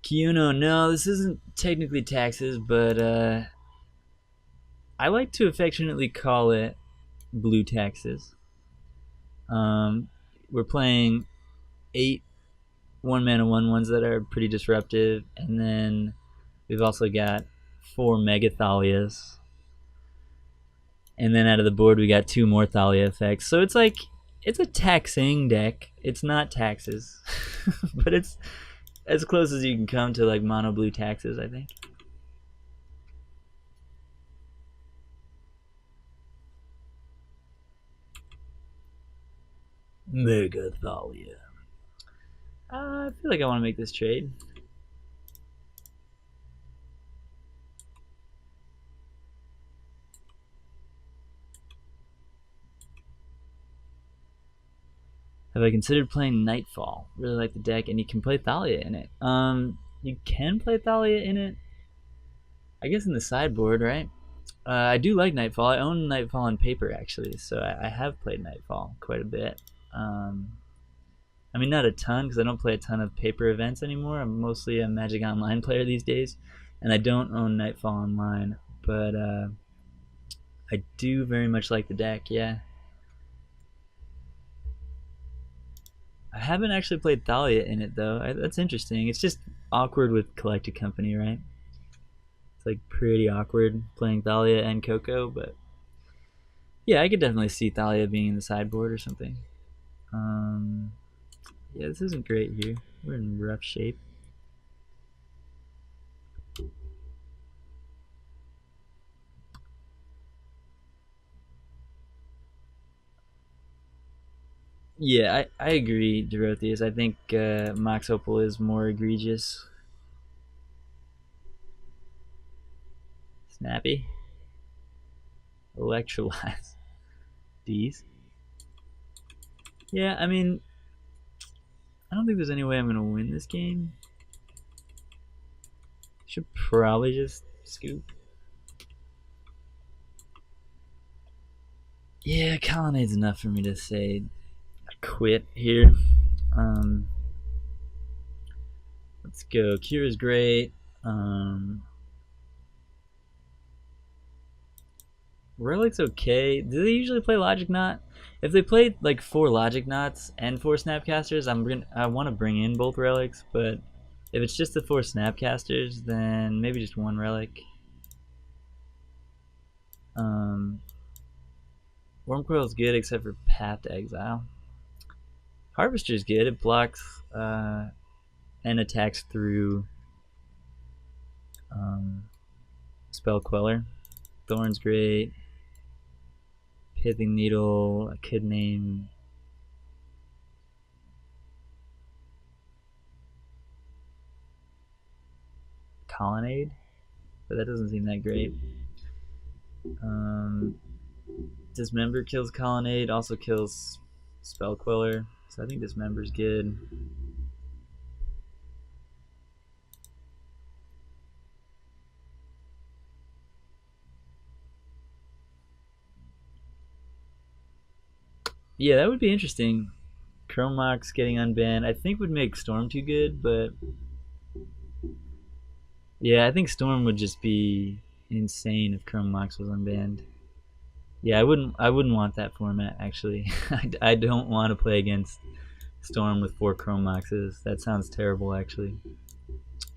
Kiuno, no, this isn't technically taxes, but I like to affectionately call it blue taxes. We're playing 8 1-mana 1/1s that are pretty disruptive, and then we've also got 4 Mega Thalias. And then out of the board we got 2 more Thalia effects. So it's like, it's a taxing deck. It's not taxes. But it's as close as you can come to like mono blue taxes, I think. Mega Thalia. I feel like I want to make this trade. Have I considered playing Nightfall? Really like the deck, and you can play Thalia in it. You can play Thalia in it, I guess, in the sideboard, right? I do like Nightfall. I own Nightfall on paper, actually, so I have played Nightfall quite a bit. I mean, not a ton, because I don't play a ton of paper events anymore. I'm mostly a Magic Online player these days, and I don't own Nightfall Online, but I do very much like the deck, yeah. I haven't actually played Thalia in it, though. That's interesting. It's just awkward with Collected Company, right? It's like pretty awkward playing Thalia and Coco, but yeah, I could definitely see Thalia being in the sideboard or something. Yeah, this isn't great here. We're in rough shape. Yeah, I agree, Dorotheus. I think Mox Opal is more egregious. Snappy. Electrolyze. D's. Yeah, I mean, I don't think there's any way I'm going to win this game. Should probably just scoop. Yeah, Colonnade's enough for me to say I quit here. Let's go. Kira's great. Relic's okay. Do they usually play Logic Knot? If they played like 4 Logic Knots and 4 Snapcasters, I want to bring in both Relics, but if it's just the 4 Snapcasters, then maybe just 1 Relic. Wormcoil's good except for Path to Exile. Harvester's good. It blocks and attacks through Spell Queller. Thorn's great. Pithing Needle, I could name Colonnade, but that doesn't seem that great. Dismember kills Colonnade, also kills Spell Queller, so I think Dismember's good. Yeah, that would be interesting. Chrome Mox getting unbanned, I think would make Storm too good, but yeah, I think Storm would just be insane if Chrome Mox was unbanned. Yeah, I wouldn't want that format actually. I don't want to play against Storm with 4 Chrome Moxes. That sounds terrible actually.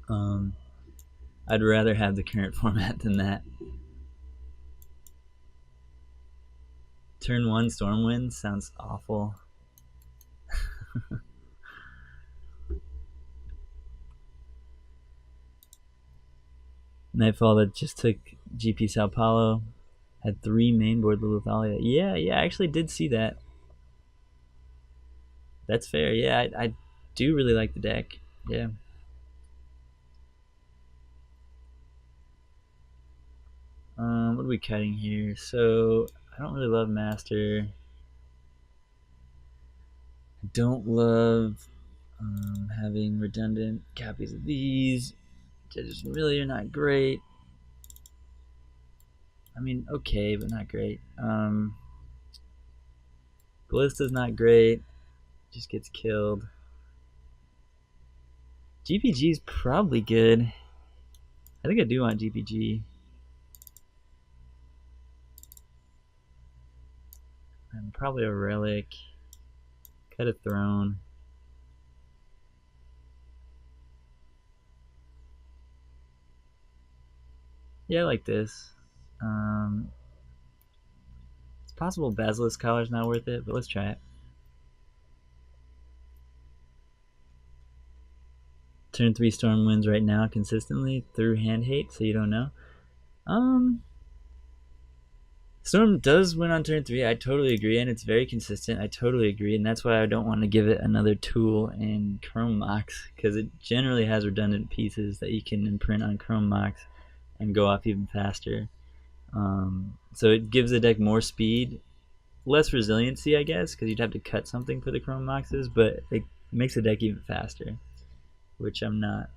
I'd rather have the current format than that. Turn 1 Stormwind sounds awful. Nightfall that just took GP Sao Paulo. Had 3 mainboard Lilithalia. Yeah, I actually did see that. That's fair. Yeah, I do really like the deck. Yeah. What are we cutting here? So, I don't really love Master. I don't love having redundant copies of these. They just really are not great. I mean, okay, but not great. Ballista's not great. Just gets killed. GPG's probably good. I think I do want GPG. And probably a relic. Cut a throne. Yeah, I like this. It's possible Basilisk Collar's not worth it, but let's try it. Turn 3 Stormwinds right now consistently through hand hate, so you don't know. Storm does win on turn 3, I totally agree, and it's very consistent, I totally agree, and that's why I don't want to give it another tool in Chrome Mox, because it generally has redundant pieces that you can imprint on Chrome Mox and go off even faster. So it gives the deck more speed, less resiliency, I guess, because you'd have to cut something for the Chrome Moxes, but it makes the deck even faster, which I'm not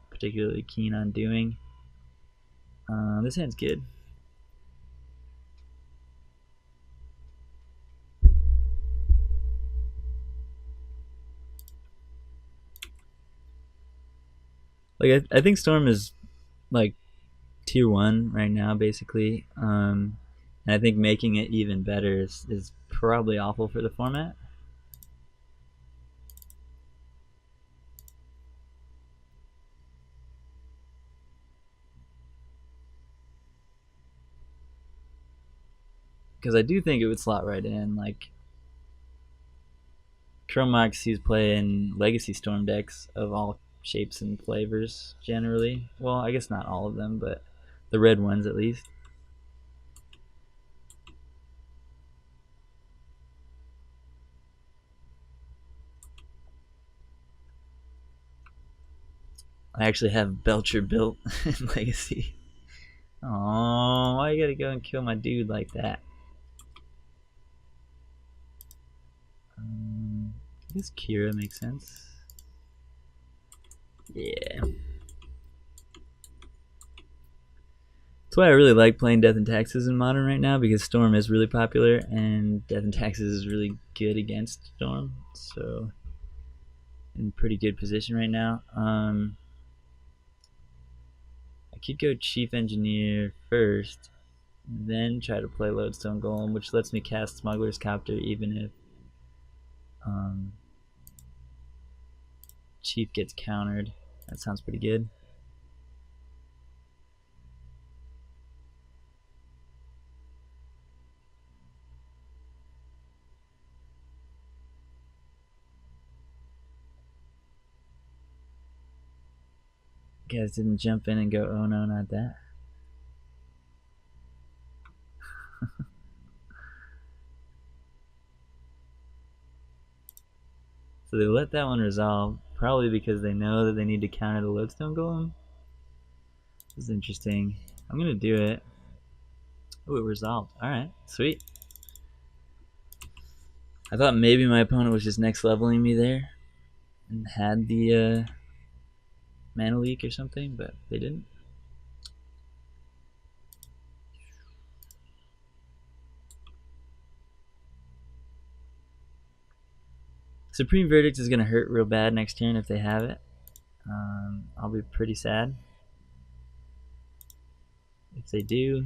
particularly keen on doing. This hand's good. Like I think Storm is like tier 1 right now, basically. And I think making it even better is probably awful for the format. Because I do think it would slot right in. Like, Chrome Mox, he's playing Legacy Storm decks of all shapes and flavors, generally. Well, I guess not all of them, but the red ones at least. I actually have Belcher built in Legacy. Oh, why you gotta go and kill my dude like that? I guess Kira makes sense. Yeah. That's why I really like playing Death and Taxes in Modern right now, because Storm is really popular and Death and Taxes is really good against Storm. So, in pretty good position right now. I could go Chief Engineer first, then try to play Lodestone Golem, which lets me cast Smuggler's Copter even if Chief gets countered. That sounds pretty good. Guys didn't jump in and go, oh no, not that. So they let that one resolve, probably because they know that they need to counter the Lodestone Golem. This is interesting. I'm gonna do it. Oh, it resolved. Alright, sweet. I thought maybe my opponent was just next leveling me there and had the mana leak or something, but they didn't. Supreme Verdict is going to hurt real bad next turn if they have it. I'll be pretty sad if they do.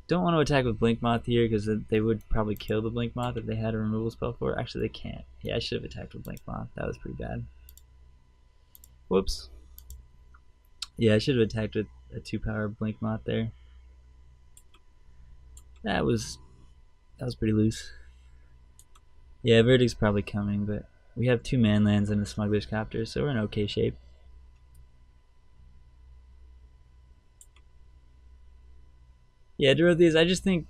Don't want to attack with Blink Moth here because they would probably kill the Blink Moth if they had a removal spell for it. Actually, they can't. Yeah, I should have attacked with Blink Moth. That was pretty bad. Whoops. Yeah, I should have attacked with a 2-power Blink Moth there. That was pretty loose. Yeah, Verdict's probably coming, but we have 2 manlands and a Smuggler's Copter, so we're in okay shape. Yeah, Dorotheus, I just think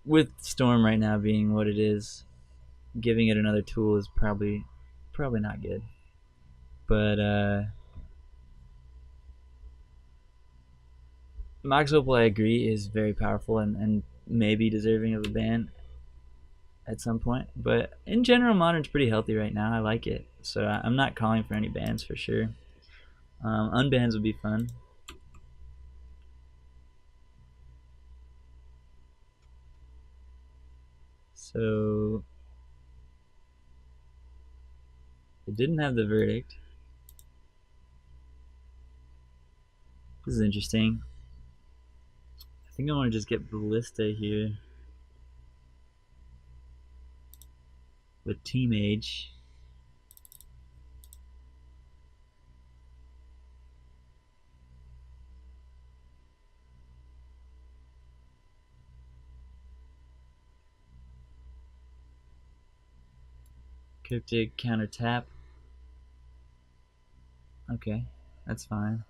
with Storm right now being what it is, giving it another tool is probably not good. But Mox Opal, I agree, is very powerful and maybe deserving of a ban at some point. But in general, Modern's pretty healthy right now. I like it, so I'm not calling for any bans for sure. Unbans would be fun. So it didn't have the Verdict. This is interesting. I think I want to just get Ballista here with Team Age. Cryptic counter tap. Okay, that's fine.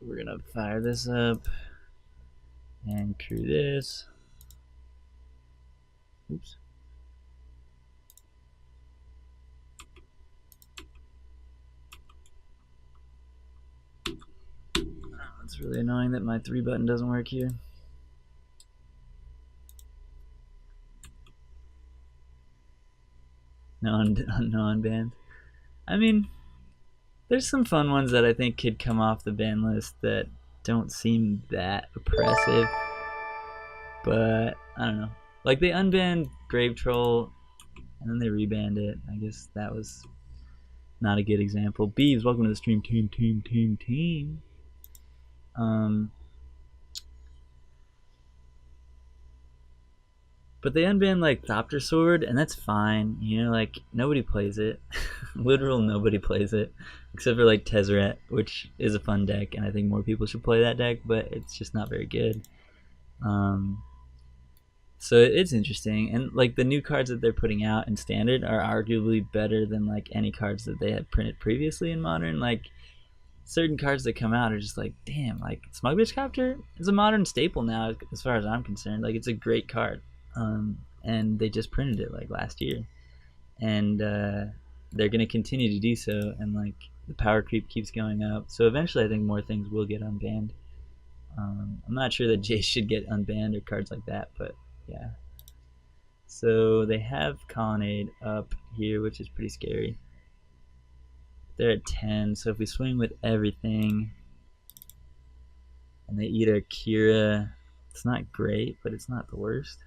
We're gonna fire this up and crew this. Oops. It's really annoying that my 3 button doesn't work here. No unbanned. I mean, there's some fun ones that I think could come off the ban list that don't seem that oppressive. But I don't know. Like they unbanned Grave Troll and then they rebanned it. I guess that was not a good example. Beeves, welcome to the stream. Team. But they unbanned like Thopter Sword, and that's fine. You know, like nobody plays it. Literal nobody plays it, except for like Tezzeret, which is a fun deck, and I think more people should play that deck. But it's just not very good. So it's interesting, and like the new cards that they're putting out in Standard are arguably better than like any cards that they had printed previously in Modern. Like certain cards that come out are just like, damn, like Smuggler's Copter is a Modern staple now, as far as I'm concerned. Like it's a great card. And they just printed it like last year, and they're going to continue to do so, and like the power creep keeps going up, so eventually I think more things will get unbanned. I'm not sure that Jace should get unbanned or cards like that, but yeah. So they have Colonnade up here, which is pretty scary. They're at 10, so if we swing with everything and they eat our Kira, it's not great, but it's not the worst.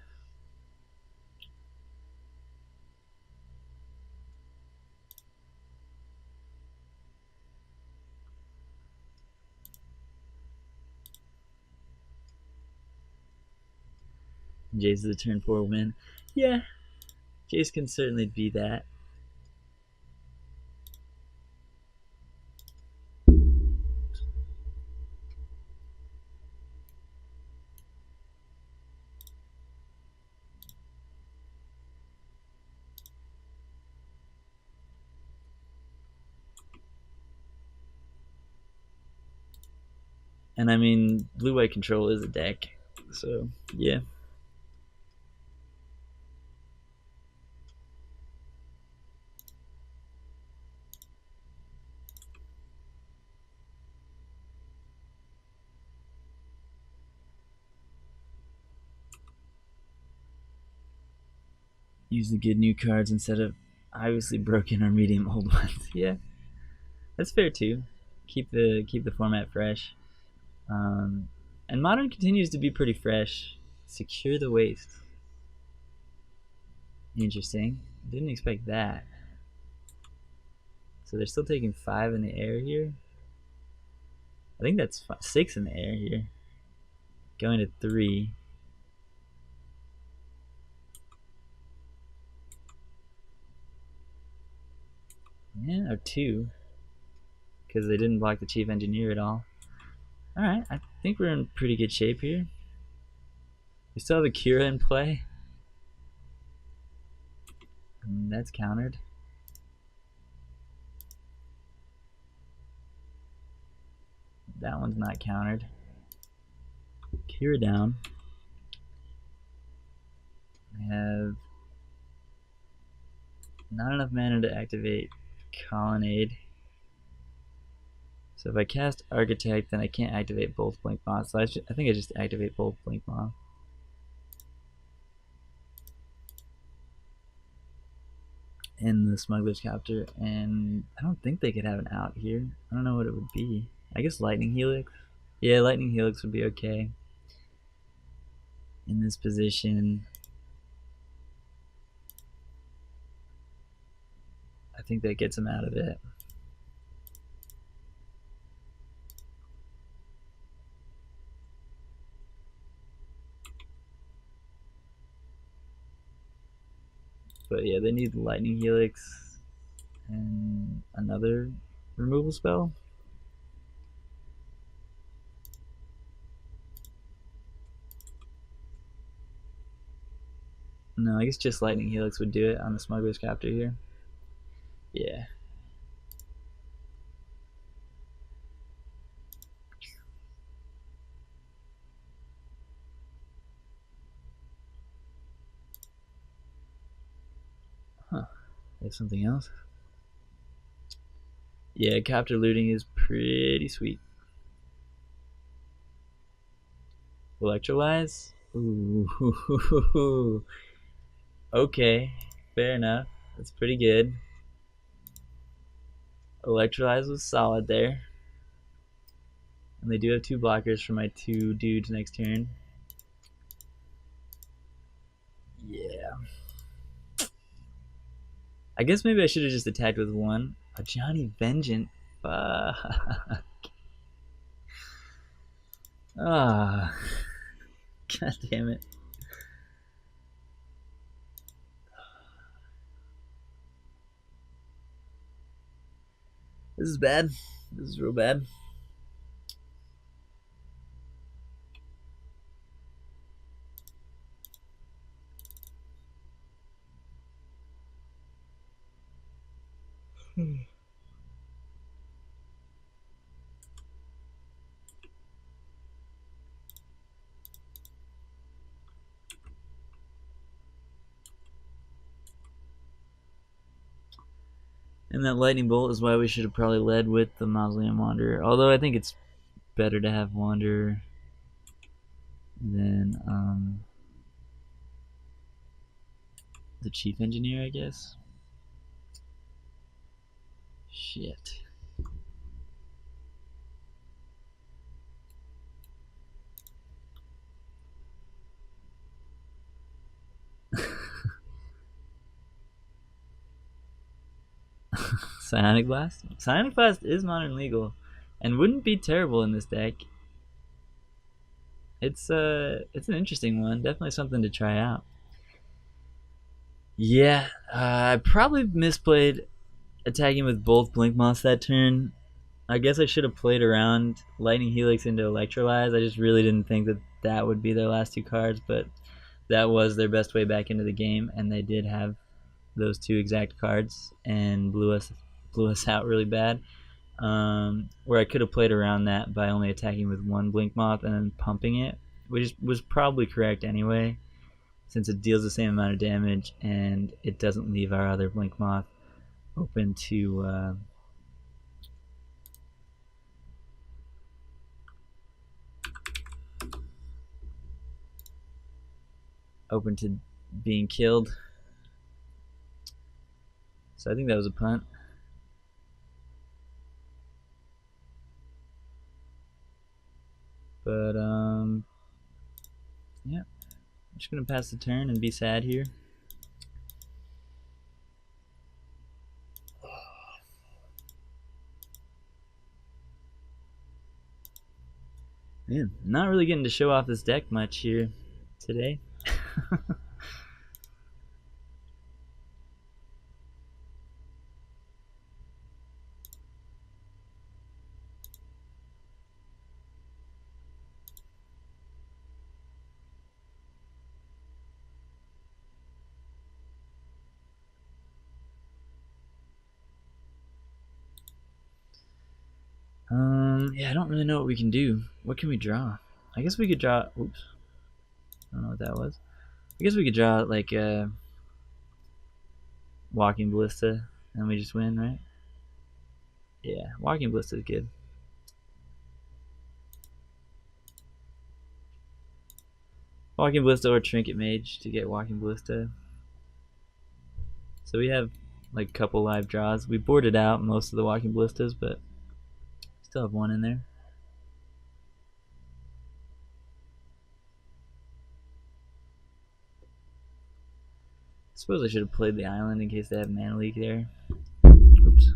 Jace is a turn 4 win. Yeah, Jace can certainly be that. And I mean, blue-white control is a deck, so yeah. Use the good new cards instead of obviously broken or medium old ones. Yeah, that's fair too. Keep the format fresh. And modern continues to be pretty fresh. Secure the waste. Interesting. Didn't expect that. So they're still taking 5 in the air here. I think that's 6 in the air here. Going to 3. Yeah, or 2. Because they didn't block the chief engineer at all. Alright, I think we're in pretty good shape here. We still have a Kira in play. And that's countered. That one's not countered. Kira down. I have not enough mana to activate Colonnade. So if I cast Architect, then I can't activate both Blink Moth. So I think I just activate both Blink Moth. In the Smuggler's Copter, and I don't think they could have an out here. I don't know what it would be. I guess Lightning Helix. Yeah, Lightning Helix would be okay in this position. I think that gets him out of it. But yeah, they need Lightning Helix and another removal spell. No, I guess just Lightning Helix would do it on the Smuggler's Copter here. Yeah. Huh. There's something else. Yeah, Copter looting is pretty sweet. Electrolyze? Ooh. Okay, fair enough. That's pretty good. Electrolyze was solid there. And they do have 2 blockers for my 2 dudes next turn. Yeah. I guess maybe I should have just attacked with 1. A Johnny Vengeance. Fuck. Ah. God damn it. This is bad. This is real bad. And that Lightning Bolt is why we should have probably led with the Mausoleum Wanderer. Although I think it's better to have Wanderer than the Chief Engineer, I guess. Shit. Psionic Blast? Psionic Blast is modern legal and wouldn't be terrible in this deck. It's an interesting one. Definitely something to try out. Yeah, I probably misplayed attacking with both Blink Moths that turn. I guess I should have played around Lightning Helix into Electrolyze. I just really didn't think that that would be their last 2 cards, but that was their best way back into the game, and they did have those 2 exact cards and blew us out really bad. where I could have played around that by only attacking with one Blink Moth and then pumping it, which was probably correct anyway, since it deals the same amount of damage and it doesn't leave our other Blink Moth open to being killed. So I think that was a punt. But yeah, I'm just gonna pass the turn and be sad here. Man, not really getting to show off this deck much here today. Yeah, I don't really know what we can do. What can we draw? I guess we could draw. Oops. I don't know what that was. I guess we could draw like a Walking Ballista, and we just win, right? Yeah, Walking Ballista is good. Walking Ballista or Trinket Mage to get Walking Ballista. So we have like a couple live draws. We boarded out most of the Walking Ballistas, but still have one in there. I suppose I should have played the island in case they have mana leak there. Oops.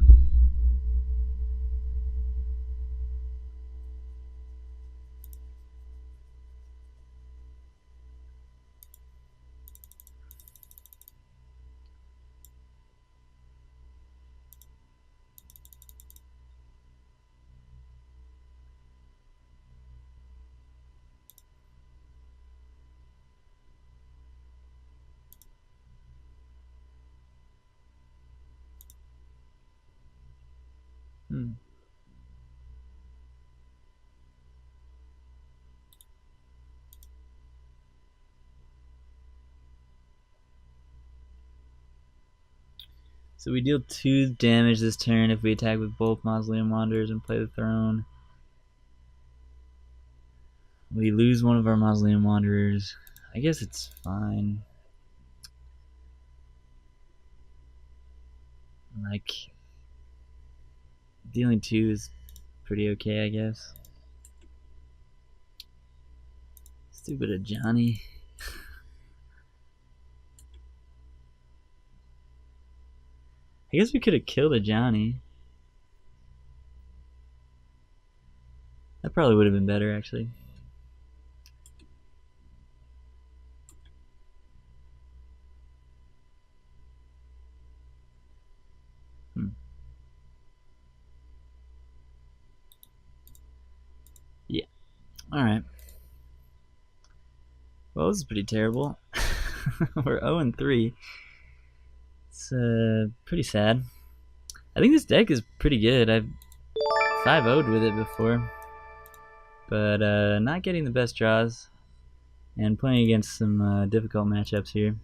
So we deal 2 damage this turn if we attack with both Mausoleum Wanderers and play the Throne. We lose one of our Mausoleum Wanderers. I guess it's fine. Like, dealing 2 is pretty okay, I guess. Stupid of Johnny. I guess we could have killed a Johnny. That probably would have been better, actually. Yeah. Alright. Well, this is pretty terrible. We're 0-3. It's pretty sad. I think this deck is pretty good. I've 5-0'd with it before. But not getting the best draws. And playing against some difficult matchups here.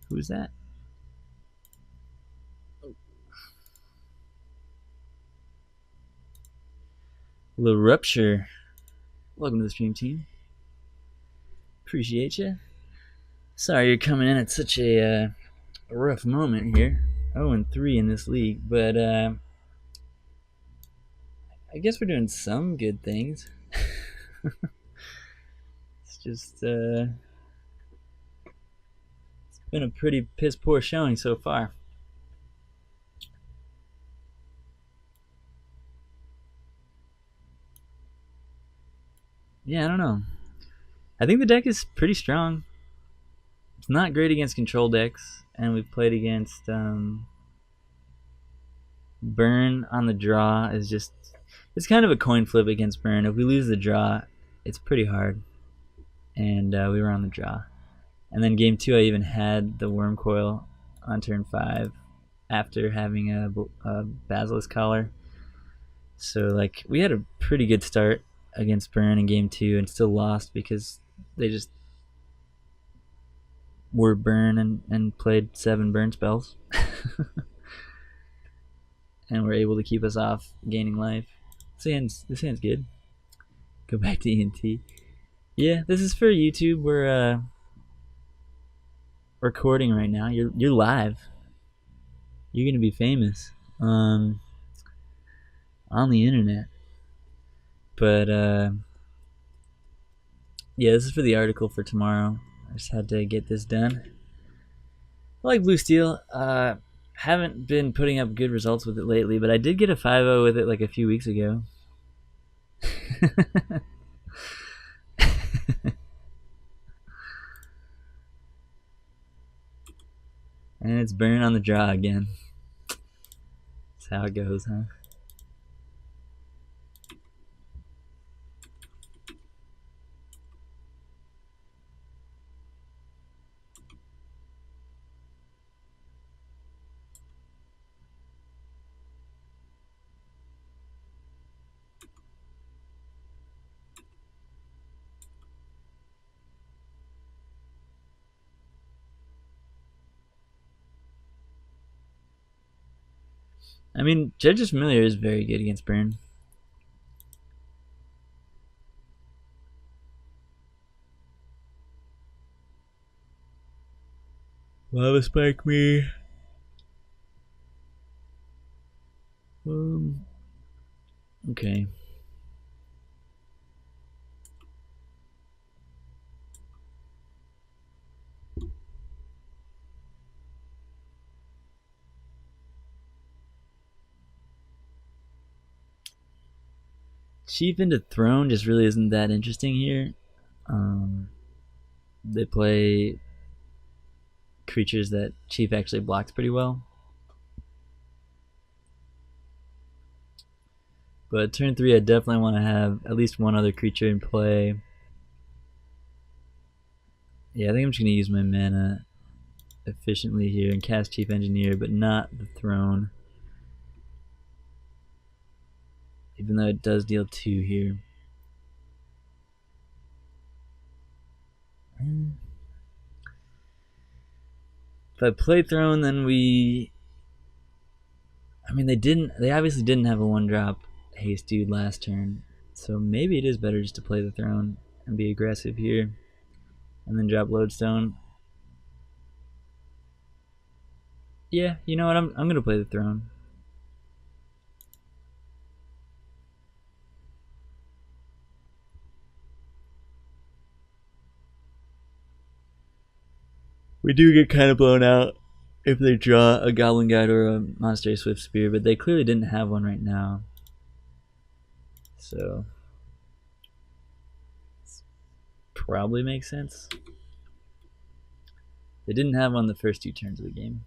Who's that? Little Rupture. Welcome to the stream, team. Appreciate you. Sorry you're coming in at such a rough moment here. 0-3 in this league, but I guess we're doing some good things. It's just it's been a pretty piss poor showing so far. Yeah, I don't know. I think the deck is pretty strong. It's not great against control decks, and we've played against Burn on the draw is just, it's kind of a coin flip against Burn. If we lose the draw, it's pretty hard. And we were on the draw. And then game 2 I even had the Worm Coil on turn 5 after having a Basilisk Collar. So like we had a pretty good start against Burn in game 2 and still lost because they just were Burn and played 7 Burn spells. And were able to keep us off gaining life. This hand's good. Go back to ENT. Yeah, this is for YouTube. We're recording right now. You're live. You're gonna be famous on the internet. But yeah, this is for the article for tomorrow. I just had to get this done. I like Blue Steel. Haven't been putting up good results with it lately, but I did get a 5-0 with it like a few weeks ago. And it's Burn on the draw again. That's how it goes, huh? I mean, Judge's Familiar is very good against Burn. Lava Spike me. Okay. Chief into Throne just really isn't that interesting here. They play creatures that Chief actually blocks pretty well. But turn 3, I definitely want to have at least one other creature in play. Yeah, I think I'm just going to use my mana efficiently here and cast Chief Engineer, but not the Throne. Even though it does deal 2 here. If I play Throne, then we... I mean, they obviously didn't have a 1-drop Haste Dude last turn. So maybe it is better just to play the Throne and be aggressive here. And then drop Lodestone. Yeah, you know what? I'm going to play the Throne. We do get kind of blown out if they draw a Goblin Guide or a Monastery Swift Spear, but they clearly didn't have one right now. So, probably makes sense. They didn't have one the first 2 turns of the game.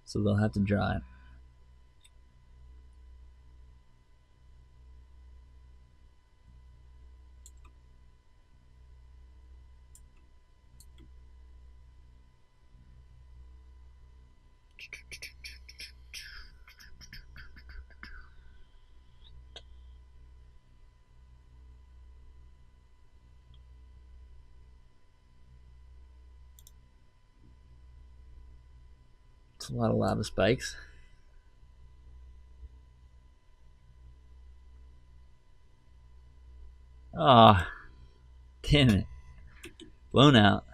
So they'll have to draw it. It's a lot of Lava Spikes. Ah, oh, damn it. Blown out.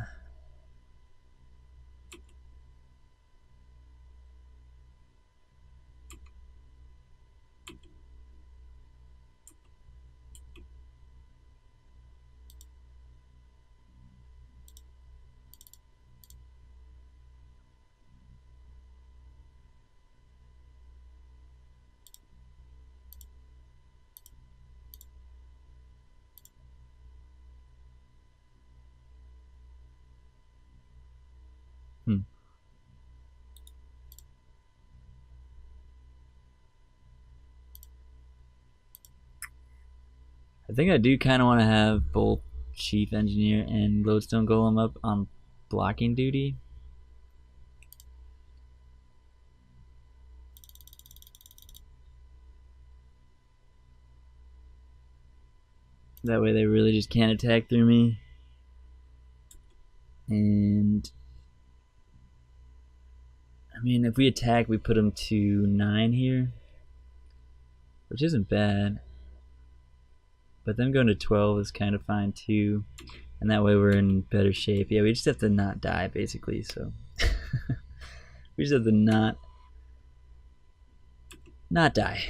I think I do kind of want to have both Chief Engineer and Lodestone Golem up on blocking duty. That way they really just can't attack through me. And I mean, if we attack, we put them to 9 here, which isn't bad. But them going to 12 is kind of fine too. And that way we're in better shape. Yeah, we just have to not die, basically. So we just have to not die.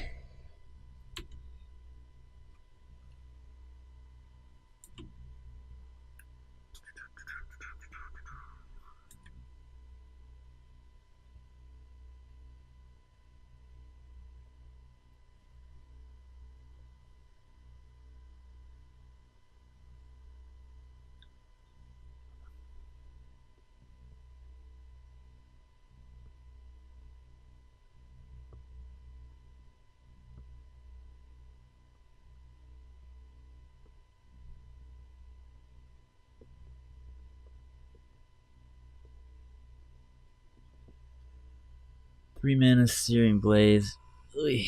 Three mana Searing Blaze. Oy.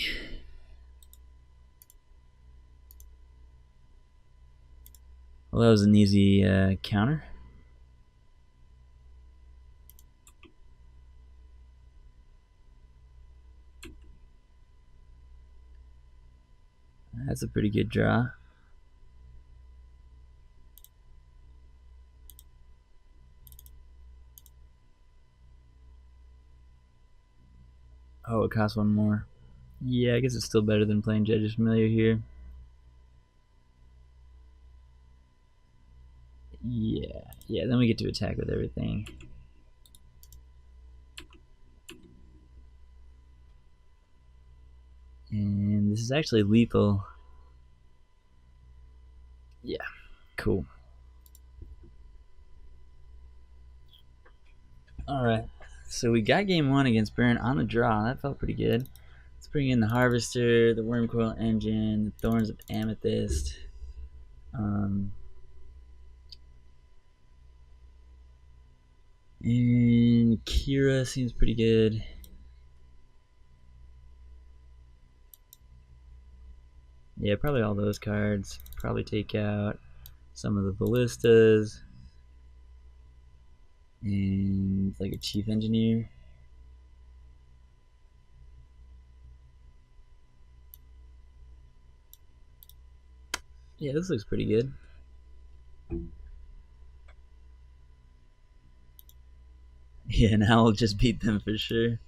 Well, that was an easy counter. That's a pretty good draw. Oh, it costs one more. Yeah, I guess it's still better than playing Judge's Familiar here. Yeah, then we get to attack with everything. And this is actually lethal. Yeah, cool. Alright, so we got game 1 against Baron on the draw. That felt pretty good. Let's bring in the Harvester, the Wormcoil Engine, the Thorns of Amethyst. And Kira seems pretty good. Yeah, probably all those cards. Probably take out some of the Ballistas. And like a Chief Engineer. Yeah, this looks pretty good. Yeah, now I'll just beat them for sure.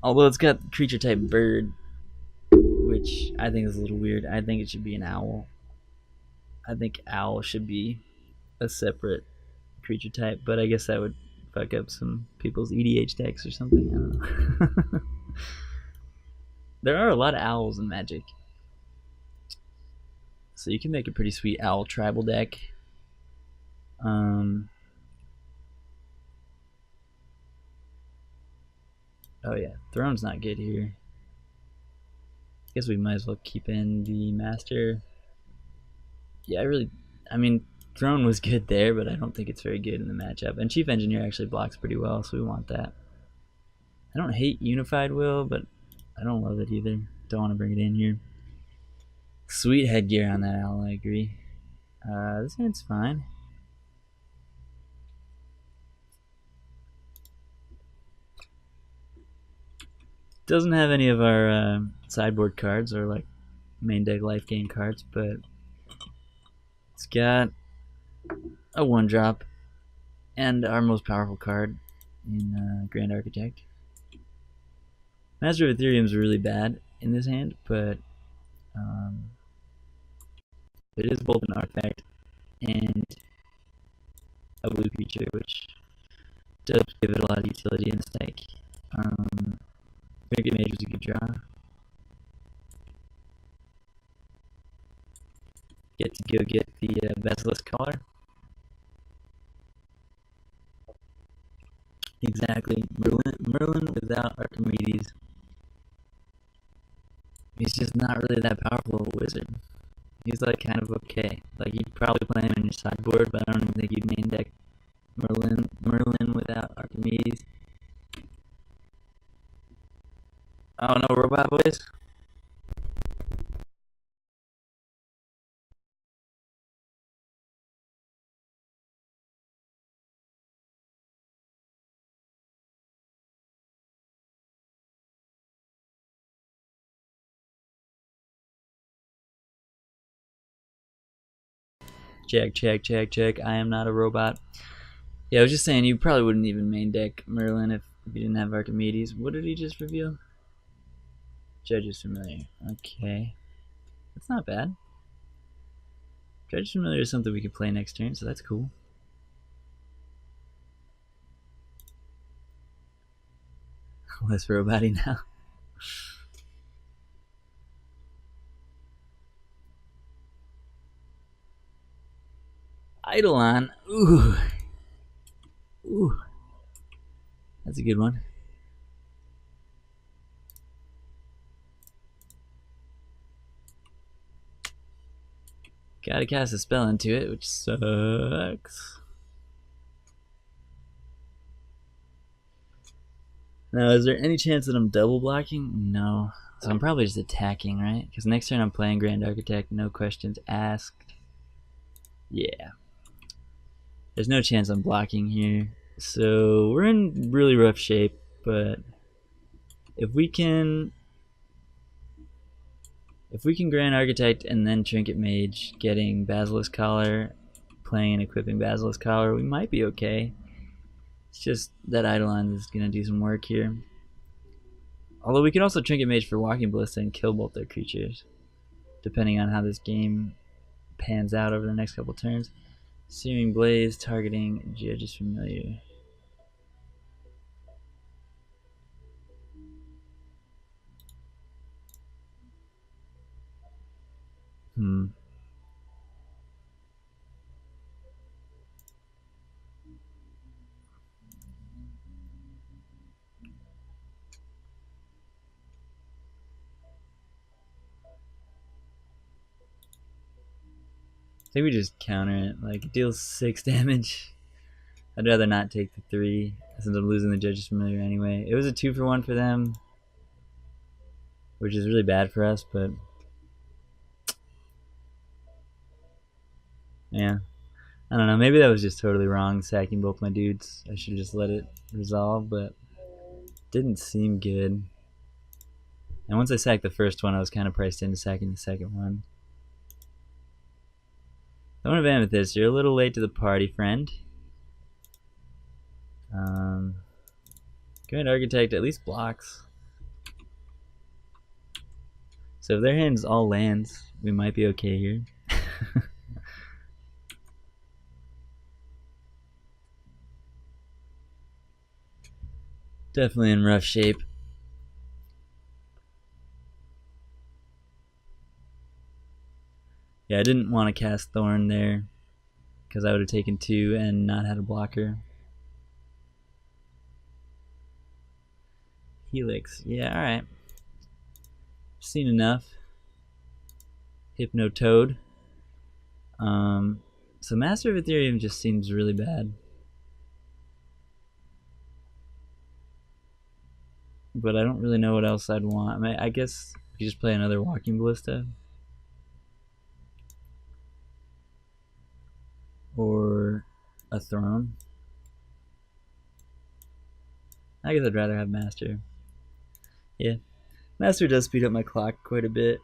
Although it's got creature type bird, which I think is a little weird. I think it should be an owl. I think owl should be a separate creature type, but I guess that would fuck up some people's EDH decks or something. I don't know. There are a lot of owls in Magic, so you can make a pretty sweet owl tribal deck. Oh yeah, Throne's not good here. Guess we might as well keep in the Master. Yeah, I mean, Throne was good there, but I don't think it's very good in the matchup. And Chief Engineer actually blocks pretty well, so we want that. I don't hate Unified Will, but I don't love it either. Don't want to bring it in here. Sweet headgear on that owl, I agree. This hand's fine. Doesn't have any of our sideboard cards or like main deck life gain cards, but it's got a 1-drop and our most powerful card in Grand Architect. Master of Ethereum is really bad in this hand, but it is both an artifact and a blue creature, which does give it a lot of utility in this deck. Cricket Mage was a good draw. Get to go get the Basilisk Collar. Exactly. Merlin without Archimedes. He's just not really that powerful of a wizard. He's like kind of okay. Like you'd probably play him in your sideboard, but I don't even think you'd main deck Merlin without Archimedes. Oh no, Robot Boys. Check. I am not a robot. Yeah, I was just saying you probably wouldn't even main deck Merlin if you didn't have Archimedes. What did he just reveal? Judge's Familiar. Okay. That's not bad. Judge's Familiar is something we could play next turn, so that's cool. Less robot-y now. Eidolon. Ooh. That's a good one. Gotta cast a spell into it, which sucks. Now, is there any chance that I'm double blocking? No. So I'm probably just attacking, right? Because next turn I'm playing Grand Architect, no questions asked. Yeah. There's no chance I'm blocking here. So we're in really rough shape, but if we can Grand Architect and then Trinket Mage, getting Basilisk Collar, playing and equipping Basilisk Collar, we might be okay. It's just that Eidolon is going to do some work here. Although we can also Trinket Mage for Walking Ballista and kill both their creatures, depending on how this game pans out over the next couple turns. Searing Blaze targeting Judge's Familiar. I think we just counter it. Like, it deals 6 damage. I'd rather not take the 3 since I'm losing the Judge's Familiar anyway. It was a 2-for-1 for them, which is really bad for us, but yeah. I don't know, maybe that was just totally wrong, sacking both my dudes. I should have just let it resolve, but it didn't seem good. And once I sacked the first one, I was kind of priced into sacking the second one. Don't have Amethyst, you're a little late to the party, friend. Grand Architect at least blocks. So if their hand's all lands, we might be okay here. Definitely in rough shape. Yeah, I didn't want to cast Thorn there because I would have taken 2 and not had a blocker. Helix, yeah, alright. Seen enough. Hypno Toad. So Master of Ethereum just seems really bad. But I don't really know what else I'd want. I mean, I guess you just play another Walking Ballista. Or a Throne. I guess I'd rather have Master. Yeah. Master does speed up my clock quite a bit.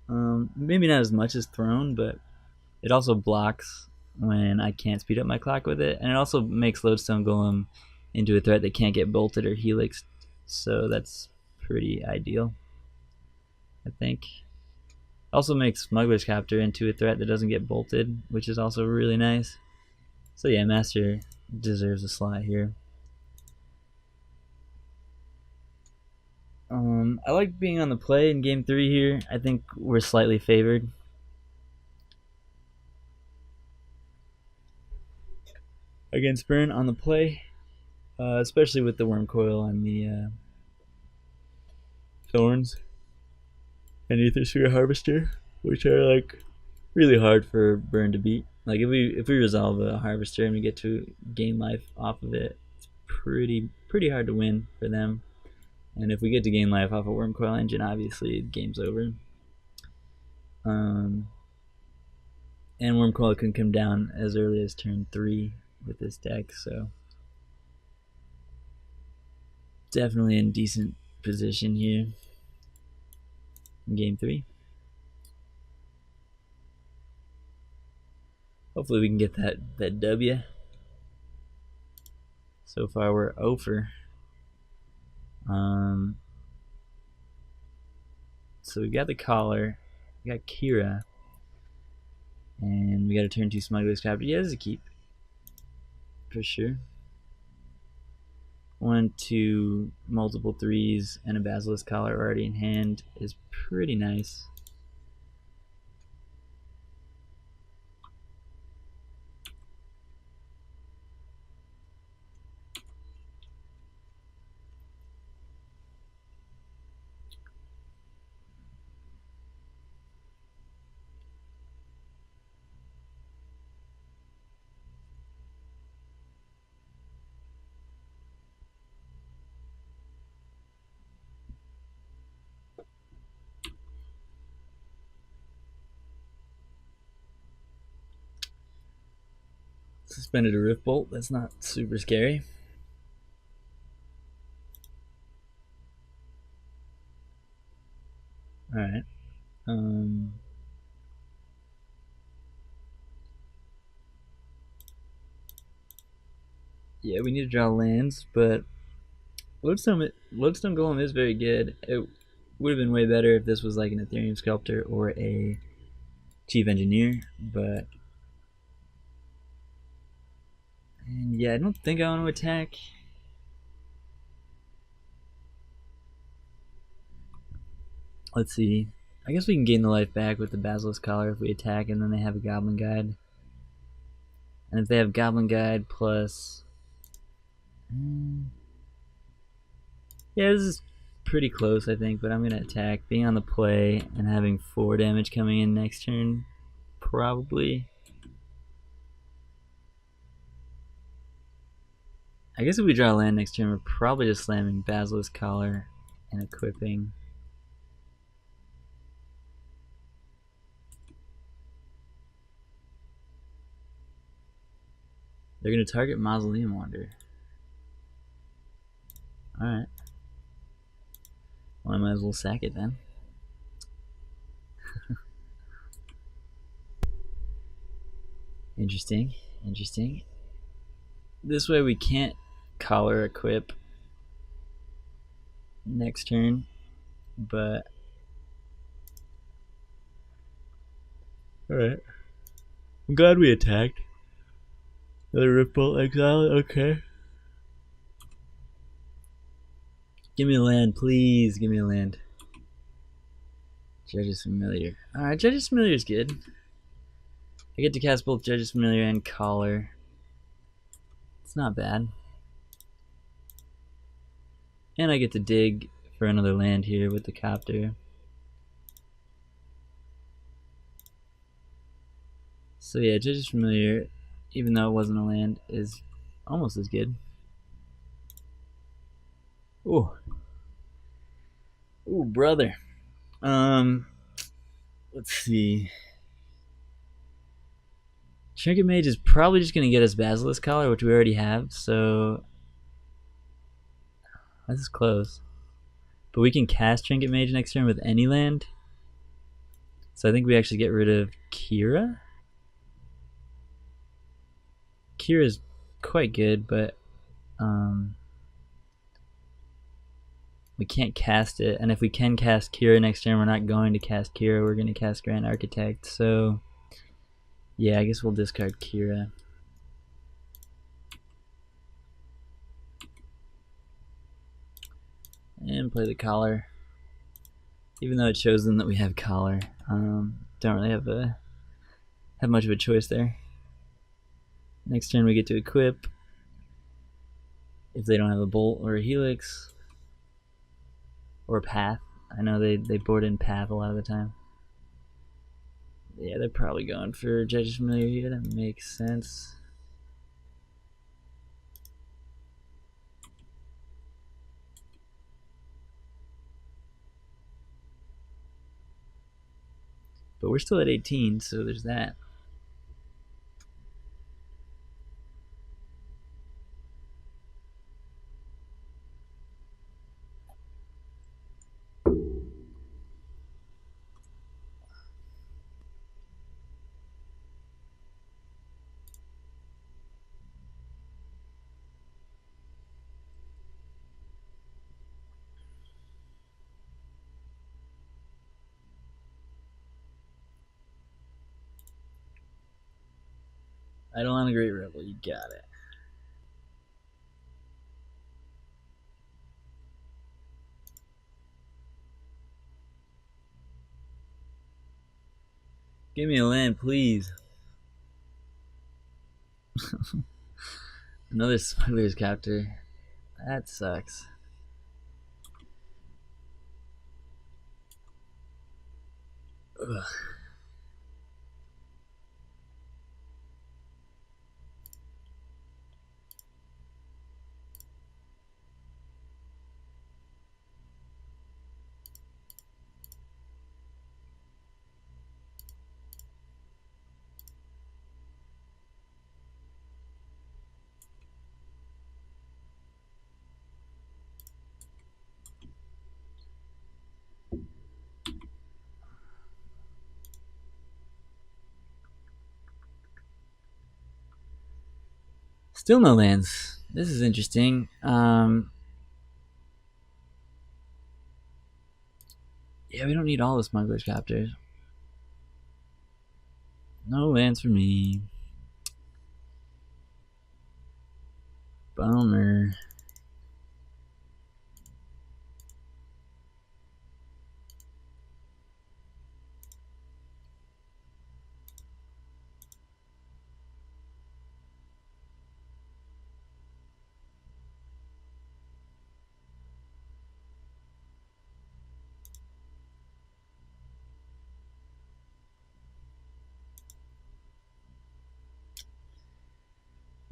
Maybe not as much as Throne, but it also blocks when I can't speed up my clock with it. And it also makes Lodestone Golem into a threat that can't get bolted or helixed. So that's pretty ideal, I think. Also makes Smuggler's Copter into a threat that doesn't get bolted, which is also really nice. So yeah, Master deserves a slot here. I like being on the play in game 3 here. I think we're slightly favored. Against Burn on the play, especially with the Worm Coil and the Thorns and Aethersphere Harvester, which are like really hard for Burn to beat. Like if we resolve a Harvester and we get to gain life off of it, it's pretty hard to win for them. And if we get to gain life off a Worm Coil Engine, obviously the game's over. And Worm Coil can come down as early as turn 3 with this deck, so definitely in decent position here in game 3. Hopefully we can get that W. So far we're over. So we got the collar, we got Kira, and we got a turn 2 Smuggler's Captor. Yeah, this is a keep. For sure. 1, 2, multiple 3s, and a Basilisk Collar already in hand is pretty nice. Suspended a Rift Bolt, that's not super scary. Alright. Yeah, we need to draw lands, but Lodestone Golem is very good. It would have been way better if this was like an Ethereum Sculptor or a Chief Engineer, but and yeah, I don't think I want to attack. Let's see. I guess we can gain the life back with the Basilisk Collar if we attack, and then they have a Goblin Guide. And if they have Goblin Guide plus... yeah, this is pretty close, I think, but I'm going to attack. Being on the play and having 4 damage coming in next turn, probably. I guess if we draw land next turn, we're probably just slamming Basilisk Collar and equipping. They're going to target Mausoleum Wanderer. Alright. Well, I might as well sack it then. Interesting. Interesting. This way we can't collar equip next turn, but... alright. I'm glad we attacked. Another Rift Bolt Exile, okay. Give me a land, please. Give me a land. Judge's Familiar. Alright, Judge's Familiar is good. I get to cast both Judge's Familiar and Collar. It's not bad. And I get to dig for another land here with the Copter. So yeah, Judge's Familiar, even though it wasn't a land, is almost as good. Ooh. Ooh, brother. Let's see. Trinket Mage is probably just going to get us Basilisk Collar, which we already have, so... this is close. But we can cast Trinket Mage next turn with any land. So I think we actually get rid of Kira. Kira's quite good, but we can't cast it. And if we can cast Kira next turn, we're not going to cast Kira. We're going to cast Grand Architect. So yeah, I guess we'll discard Kira. And play the Collar. Even though it shows them that we have Collar, don't really have much of a choice there. Next turn we get to equip. If they don't have a Bolt or a Helix. Or a Path. I know they board in Path a lot of the time. Yeah, they're probably going for Judge's Familiar here. That makes sense. But we're still at 18, so there's that. I don't want a Great Rebel. You got it. Give me a land, please. Another Smuggler's Captor. That sucks. Ugh. Still no lands. This is interesting. Yeah, we don't need all the Smuggler's Captors. No lands for me. Bummer.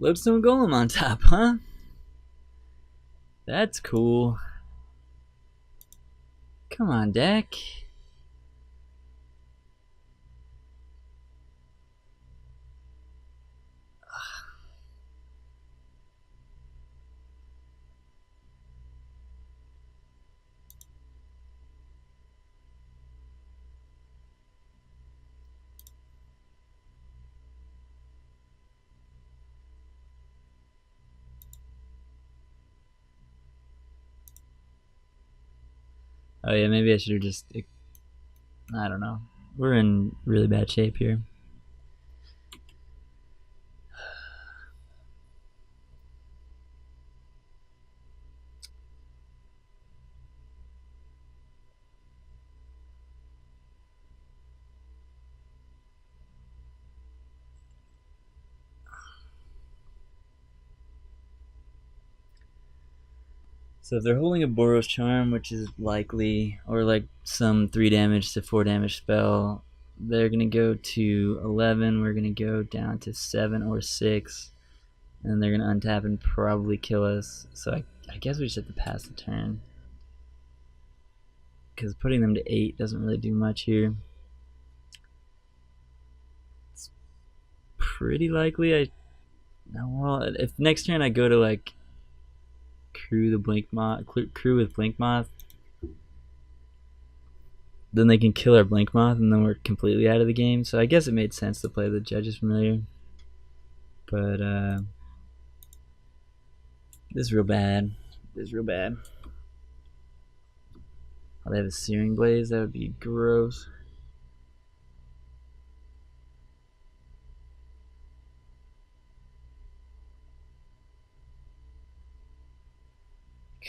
Lodestone Golem on top, huh? That's cool. Come on, deck. Oh yeah, maybe I should have just... I don't know. We're in really bad shape here. So if they're holding a Boros Charm, which is likely, or like some 3 damage to 4 damage spell, they're going to go to 11. We're going to go down to 7 or 6. And they're going to untap and probably kill us. So I guess we just have to pass the turn. Because putting them to 8 doesn't really do much here. It's pretty likely well, if next turn I go to like crew with Blink Moth, then they can kill our Blink Moth and then we're completely out of the game. So I guess it made sense to play the Judge's Familiar. But this is real bad. This is real bad. Oh, they have a Searing Blaze. That would be gross.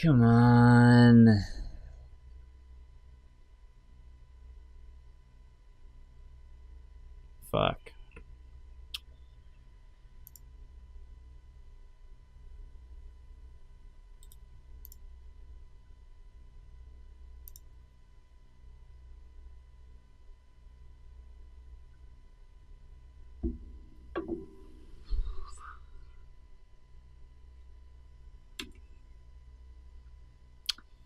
Come on. Fuck.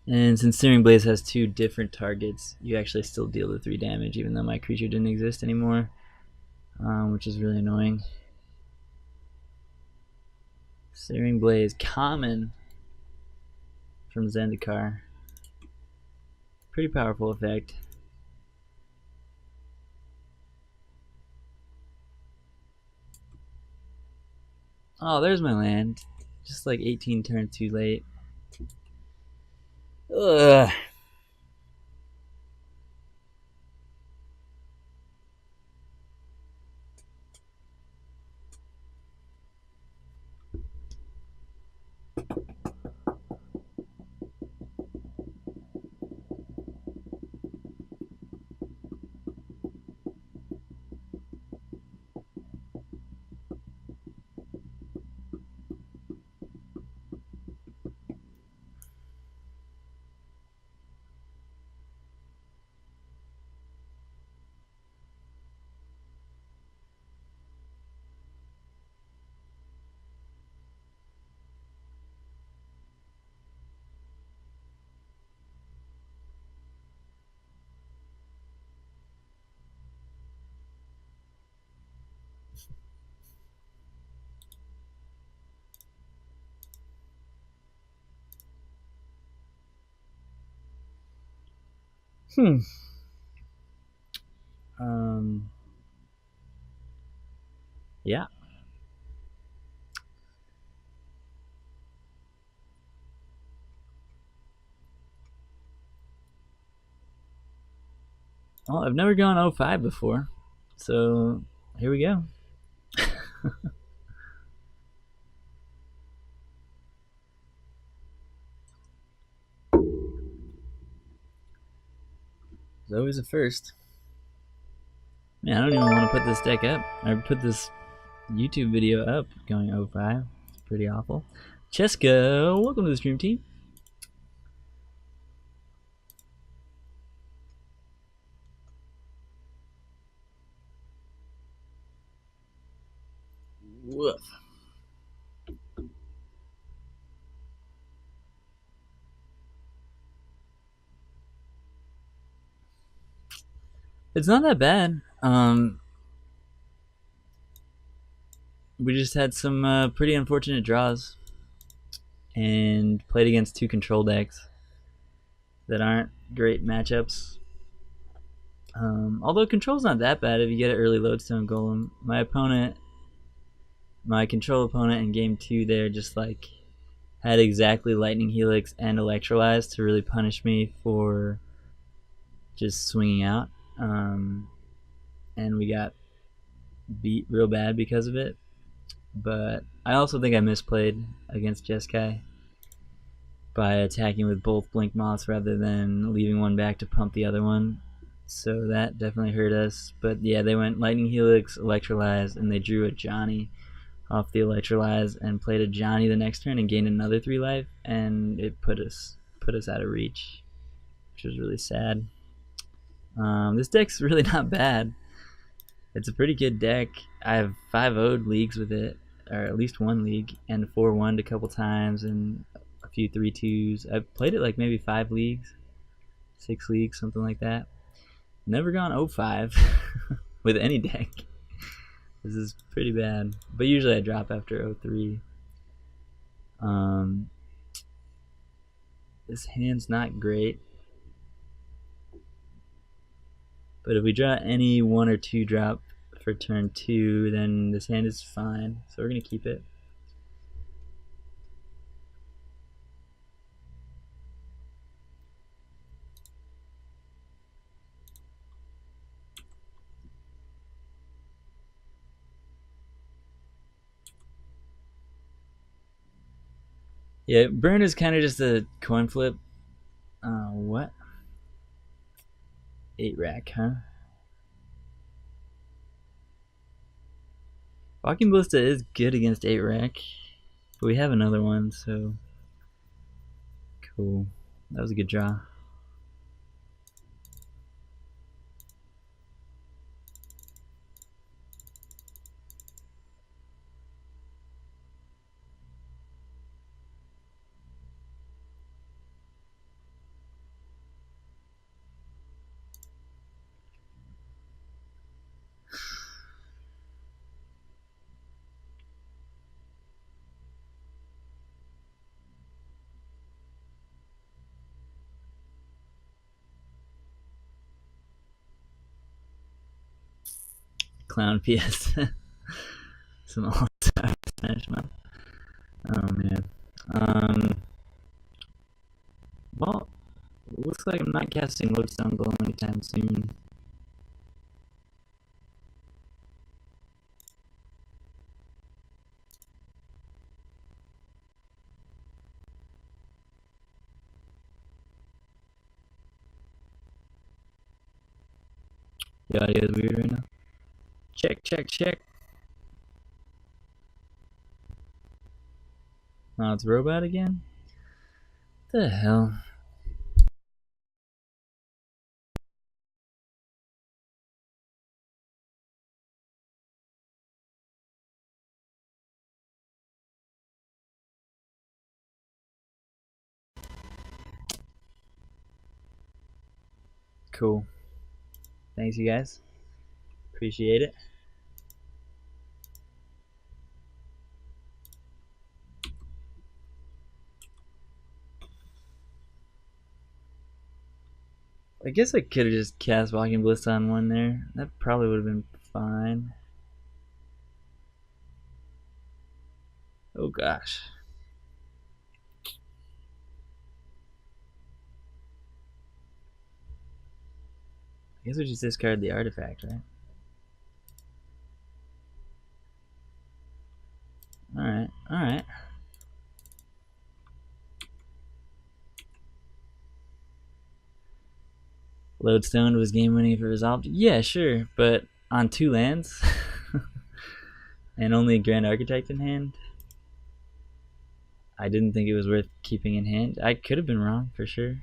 And since Searing Blaze has 2 different targets, you actually still deal the 3 damage even though my creature didn't exist anymore, which is really annoying. Searing Blaze, common from Zendikar. Pretty powerful effect. Oh, there's my land. Just like 18 turns too late. Ugh. Hmm. Yeah. Well, I've never gone 05 before, so here we go. It's always a first. Man, I don't even want to put this deck up. I put this YouTube video up going 05. It's pretty awful. Cheska, welcome to the stream team. Woof. It's not that bad. We just had some pretty unfortunate draws and played against two control decks that aren't great matchups. Although control's not that bad if you get an early lodestone golem. My control opponent in game 2 there just like had exactly lightning helix and electrolyze to really punish me for just swinging out. And we got beat real bad because of it. But I also think I misplayed against Jeskai by attacking with both blink moths rather than leaving one back to pump the other one. So that definitely hurt us. But yeah, they went lightning helix, electrolyze, and they drew a Johnny off the electrolyze and played a Johnny the next turn and gained another 3 life, and it put us out of reach, which was really sad. This deck's really not bad. It's a pretty good deck. I've 5-0'd leagues with it, or at least one league, and 4-1'd a couple times, and a few 3-2s. I've played it like maybe 5 leagues, 6 leagues, something like that. Never gone 05 with any deck. This is pretty bad, but usually I drop after 03. This hand's not great, but if we draw any 1 or 2 drop for turn 2, then this hand is fine, so we're gonna keep it. Yeah, burn is kind of just a coin flip. What? 8 rack, huh? Walking Ballista is good against 8 rack, but we have another one, so cool. That was a good draw. Clown PS. Some all-star Smash Mouth. Oh man. Well, looks like I'm not casting Lodestone Golem anytime soon. The audio is weird right now. Check, check, check. Oh, it's robot again? What the hell? Cool. Thanks, you guys. Appreciate it. I guess I could have just cast Walking Ballista on one there. That probably would have been fine. Oh gosh. I guess we just discard the artifact, right? Alright, alright. Lodestone was game winning if it resolved? Yeah, sure, but on 2 lands? And only a Grand Architect in hand? I didn't think it was worth keeping in hand. I could have been wrong, for sure.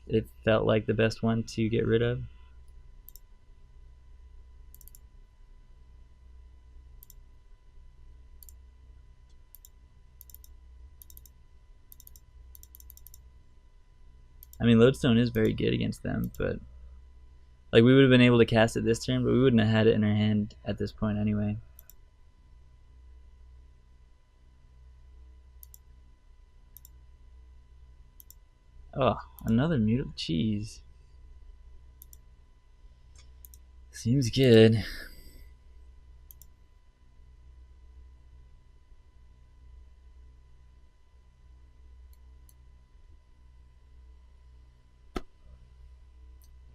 It felt like the best one to get rid of. I mean, Lodestone is very good against them, but like we would have been able to cast it this turn, but we wouldn't have had it in our hand at this point anyway. Oh, another mutant cheese. Seems good.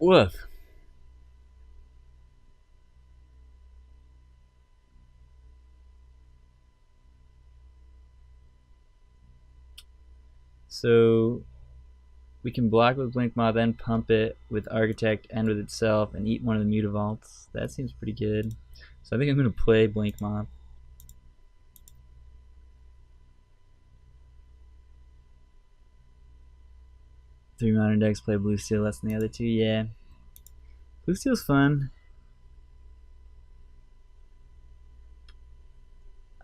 Woof. So we can block with Blink Mob and pump it with Architect and with itself and eat one of the Mutavaults. That seems pretty good. So I think I'm going to play Blink Mob. Three modern decks play Blue Steel less than the other two. Yeah. Blue Steel's fun.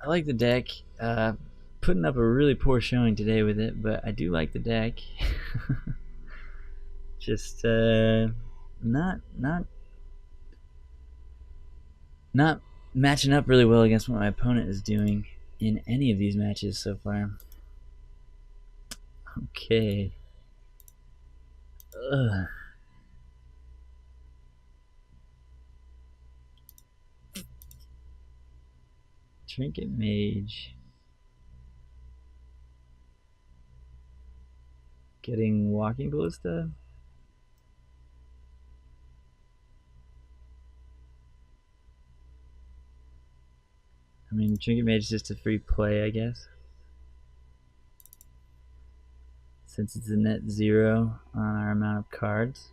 I like the deck. Putting up a really poor showing today with it, but I do like the deck. Just not matching up really well against what my opponent is doing in any of these matches so far. Okay. Ugh. Trinket Mage. Getting Walking Ballista. I mean, Trinket Mage is just a free play, I guess. Since it's a net 0 on our amount of cards.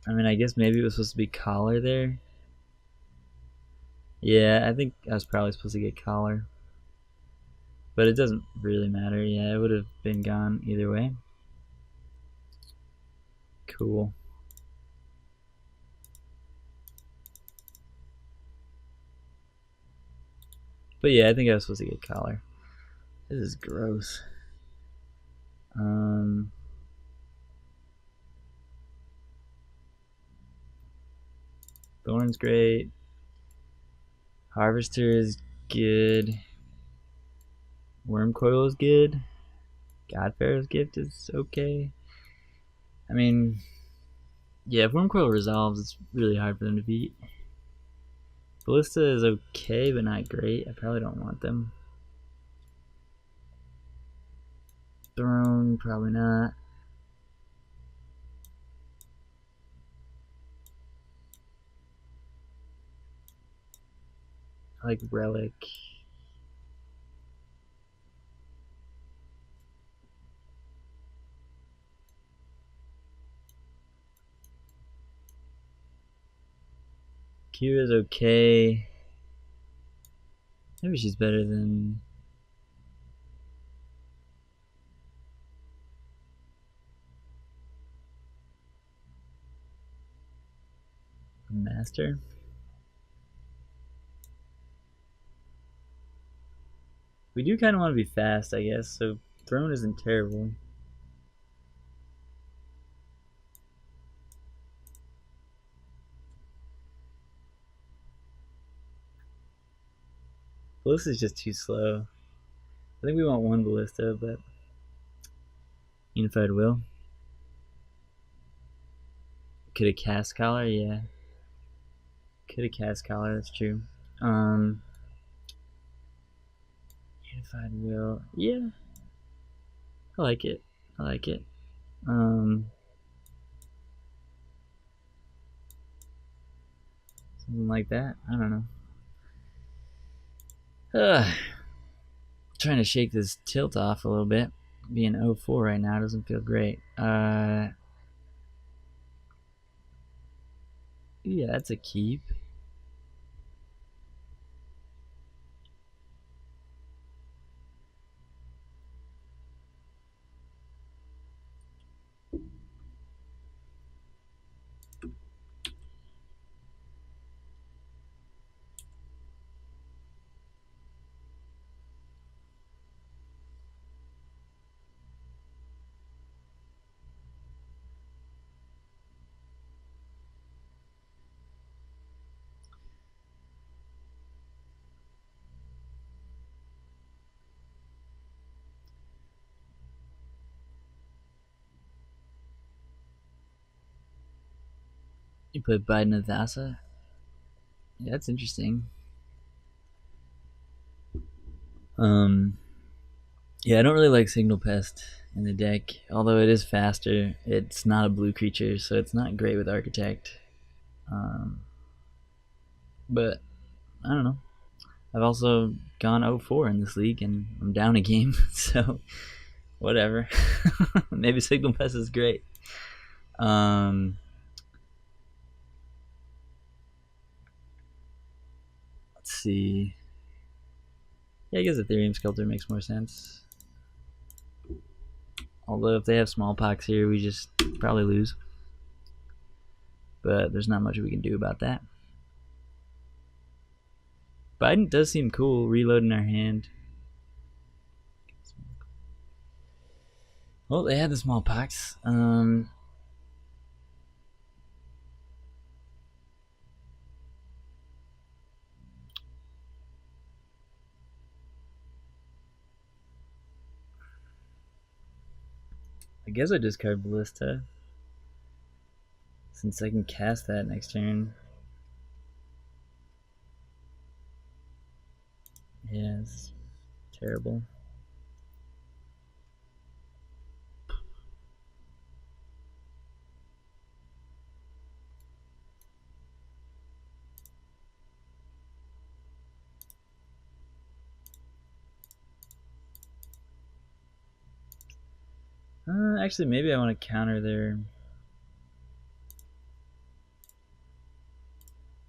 I mean, I guess maybe it was supposed to be Collar there. Yeah, I think I was probably supposed to get Collar. But it doesn't really matter. Yeah, it would have been gone either way. Cool. But yeah, I think I was supposed to get Collar. This is gross. Thorn's great. Harvester is good. Wormcoil is good. Godfarrow's Gift is okay. I mean, yeah, if Wormcoil resolves, it's really hard for them to beat. Ballista is okay, but not great. I probably don't want them. Throne, probably not. I like Relic. Kira's okay. Maybe she's better than Master. We do kind of want to be fast, I guess, so throne isn't terrible. Ballista's just too slow. I think we want one Ballista, but Unified Will. Could have cast Collar, yeah. Could have cast Collar, that's true. Unified Will, yeah. I like it. I like it. Something like that. I don't know. Trying to shake this tilt off a little bit. Being 0-4 right now doesn't feel great. Yeah, that's a keep. You put Biden and Thassa? Yeah, that's interesting. Yeah, I don't really like Signal Pest in the deck. Although it is faster, it's not a blue creature, so it's not great with Architect. But I don't know. I've also gone 0-4 in this league, and I'm down a game, so whatever. Maybe Signal Pest is great. Let's see. Yeah, I guess Ethereum Sculptor makes more sense. Although if they have Smallpox here, we just probably lose. But there's not much we can do about that. Biden does seem cool, reloading our hand. Well, they had the Smallpox. I guess I discard Ballista, since I can cast that next turn. Yeah, it's terrible. Actually, maybe I want to counter their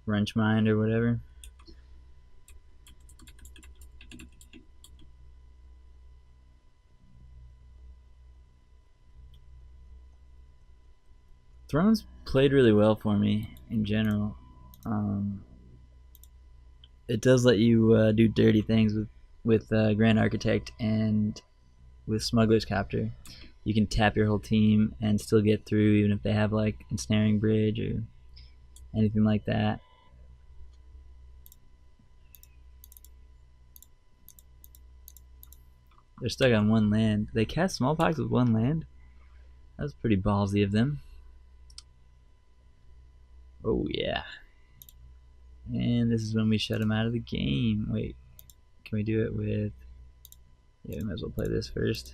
Wrench Mind or whatever. Thrones played really well for me in general. It does let you do dirty things with Grand Architect and with Smuggler's Copter. You can tap your whole team and still get through, even if they have like Ensnaring Bridge or anything like that. They're stuck on one land. They cast Smallpox with one land? That was pretty ballsy of them. Oh yeah. And this is when we shut them out of the game. Wait, can we do it with... Yeah, we might as well play this first.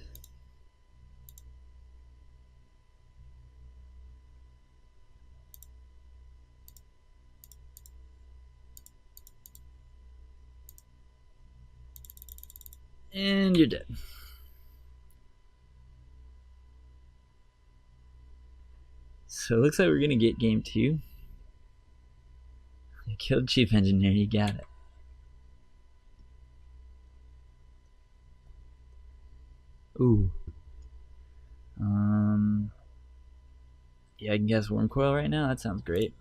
And you're dead. So it looks like we're going to get game 2. You killed Chief Engineer, you got it. Ooh. Yeah, I can guess Worm Coil right now. That sounds great.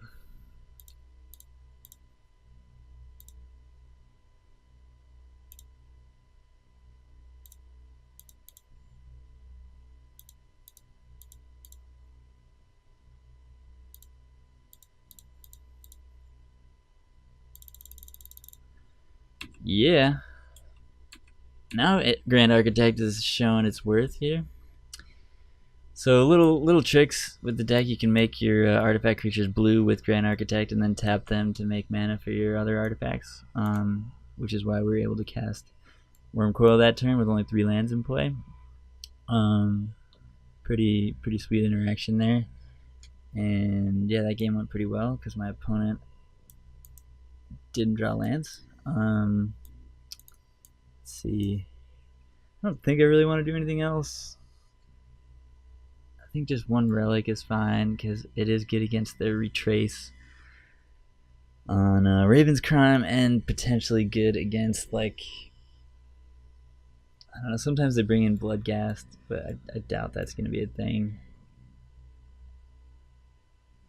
yeah. Now Grand Architect is showing its worth here. So little tricks with the deck. You can make your artifact creatures blue with Grand Architect and then tap them to make mana for your other artifacts, which is why we were able to cast Wormcoil that turn with only 3 lands in play. Pretty sweet interaction there. And yeah, that game went pretty well because my opponent didn't draw lands. Let's see. I don't think I really want to do anything else. I think just 1 relic is fine because it is good against the retrace on Raven's Crime and potentially good against, like, I don't know, sometimes they bring in Bloodghast, but I doubt that's going to be a thing.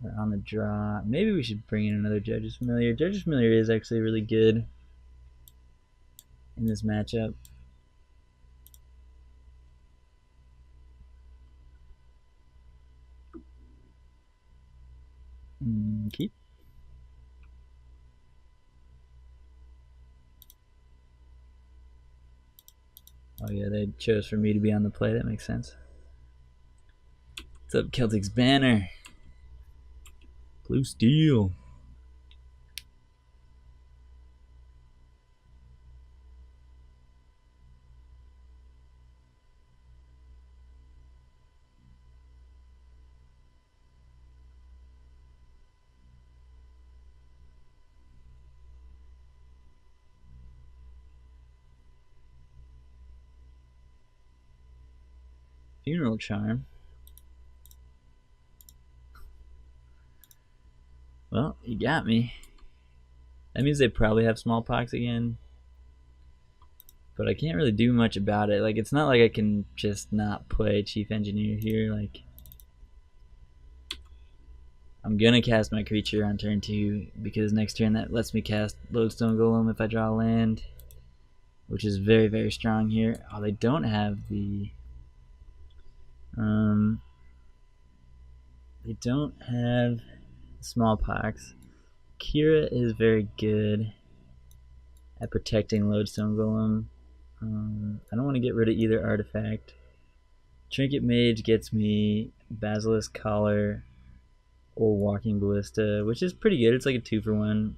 We're on the draw. Maybe we should bring in another Judge's Familiar. Judge's Familiar is actually really good in this matchup. Keep. Oh yeah, they chose for me to be on the play. That makes sense. What's up, Celtic's Banner? Blue Steel. Funeral Charm. Well, you got me. That means they probably have Smallpox again. But I can't really do much about it. Like, it's not like I can just not play Chief Engineer here. Like, I'm gonna cast my creature on turn 2 because next turn that lets me cast Lodestone Golem if I draw a land, which is very strong here. Oh, they don't have the they don't have Smallpox. Kira is very good at protecting Lodestone Golem. I don't want to get rid of either artifact. Trinket Mage gets me Basilisk Collar or Walking Ballista, which is pretty good. It's like a 2-for-1,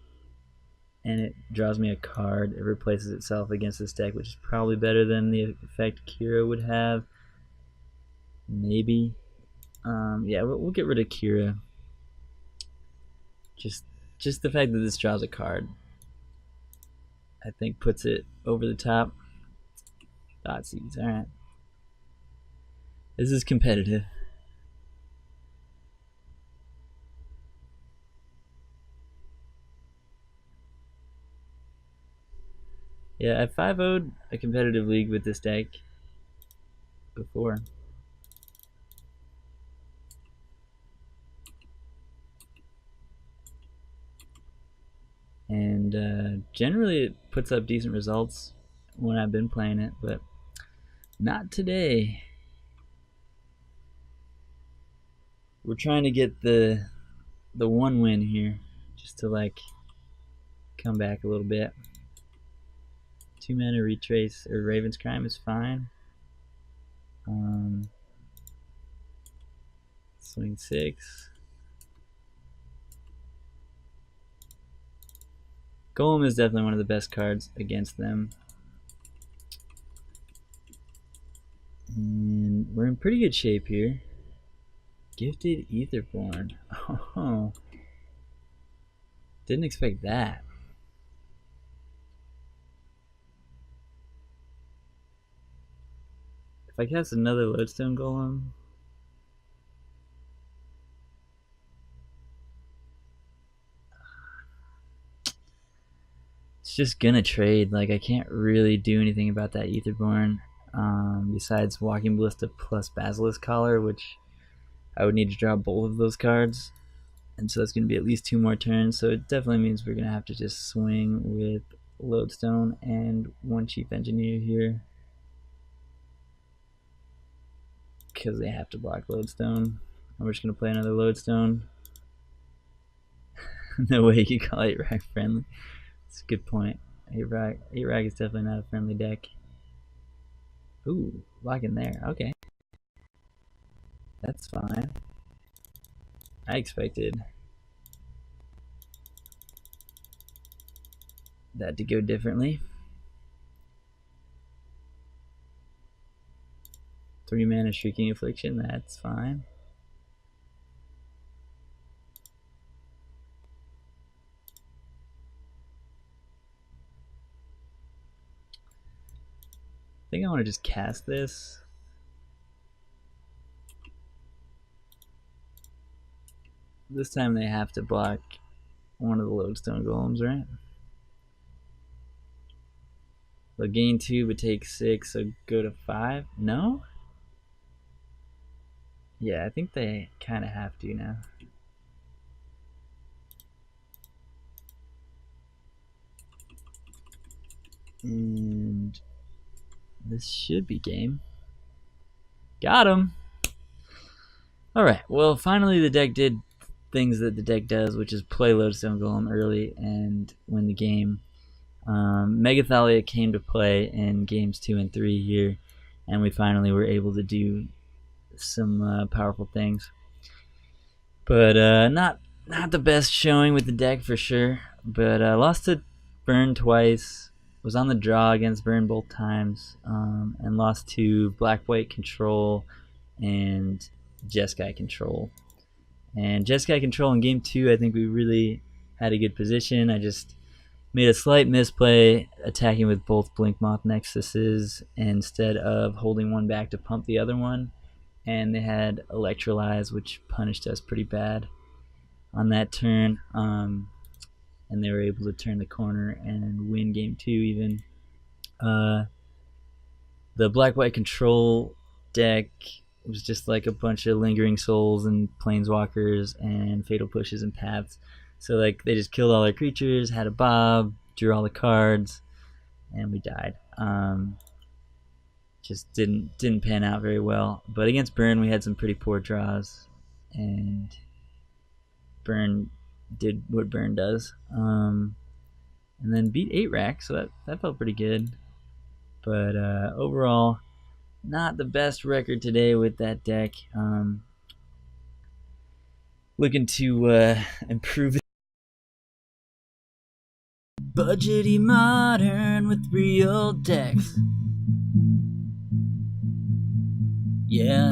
and it draws me a card. It replaces itself against this deck, which is probably better than the effect Kira would have. Maybe. Yeah, we'll get rid of Kira. Just the fact that this draws a card, I think, puts it over the top. Thoughtseize, alright. This is competitive. Yeah, I 5-0'd a competitive league with this deck before. And generally it puts up decent results when I've been playing it, but not today. We're trying to get the 1 win here, just to like come back a little bit. 2 mana Retrace or Raven's Crime is fine. Swing 6. Golem is definitely one of the best cards against them. And we're in pretty good shape here. Gifted Etherborn. Oh, didn't expect that. If I cast another Lodestone Golem, it's just gonna trade. Like, I can't really do anything about that Etherborn, besides Walking Ballista plus Basilisk Collar, which I would need to draw both of those cards, and so that's gonna be at least 2 more turns. So it definitely means we're gonna have to just swing with Lodestone and 1 Chief Engineer here, because they have to block Lodestone. And we're just gonna play another Lodestone. No way you can call it rack friendly. That's a good point. 8 Rag is definitely not a friendly deck. Ooh, lock in there. Okay, that's fine. I expected that to go differently. 3 mana Shrieking Affliction, that's fine. I think I want to just cast this. This time they have to block one of the Lodestone Golems, right? They'll gain 2 but take 6, so go to 5. No? Yeah, I think they kind of have to now. And this should be game. Got him! Alright, well, finally the deck did things that the deck does, which is play Lodestone Golem early and win the game. Megathalia came to play in games 2 and 3 here, and we finally were able to do some powerful things. But not the best showing with the deck for sure. But lost to Burn twice, was on the draw against Burn both times, and lost to Black-White Control and Jeskai Control. And Jeskai Control in game 2, I think we really had a good position. I just made a slight misplay attacking with both Blinkmoth Nexuses instead of holding one back to pump the other one. And they had Electrolyze, which punished us pretty bad on that turn. And they were able to turn the corner and win game 2 even. The Black-White Control deck was just like a bunch of Lingering Souls and Planeswalkers and Fatal Pushes and Paths. So like they just killed all their creatures, had a Bob, drew all the cards, and we died. Just didn't pan out very well. But against Burn, we had some pretty poor draws, and Burn did what Burn does, and then beat 8 Rack, so that felt pretty good. But overall, not the best record today with that deck. Looking to improve. Budgety Modern with real decks. Yeah.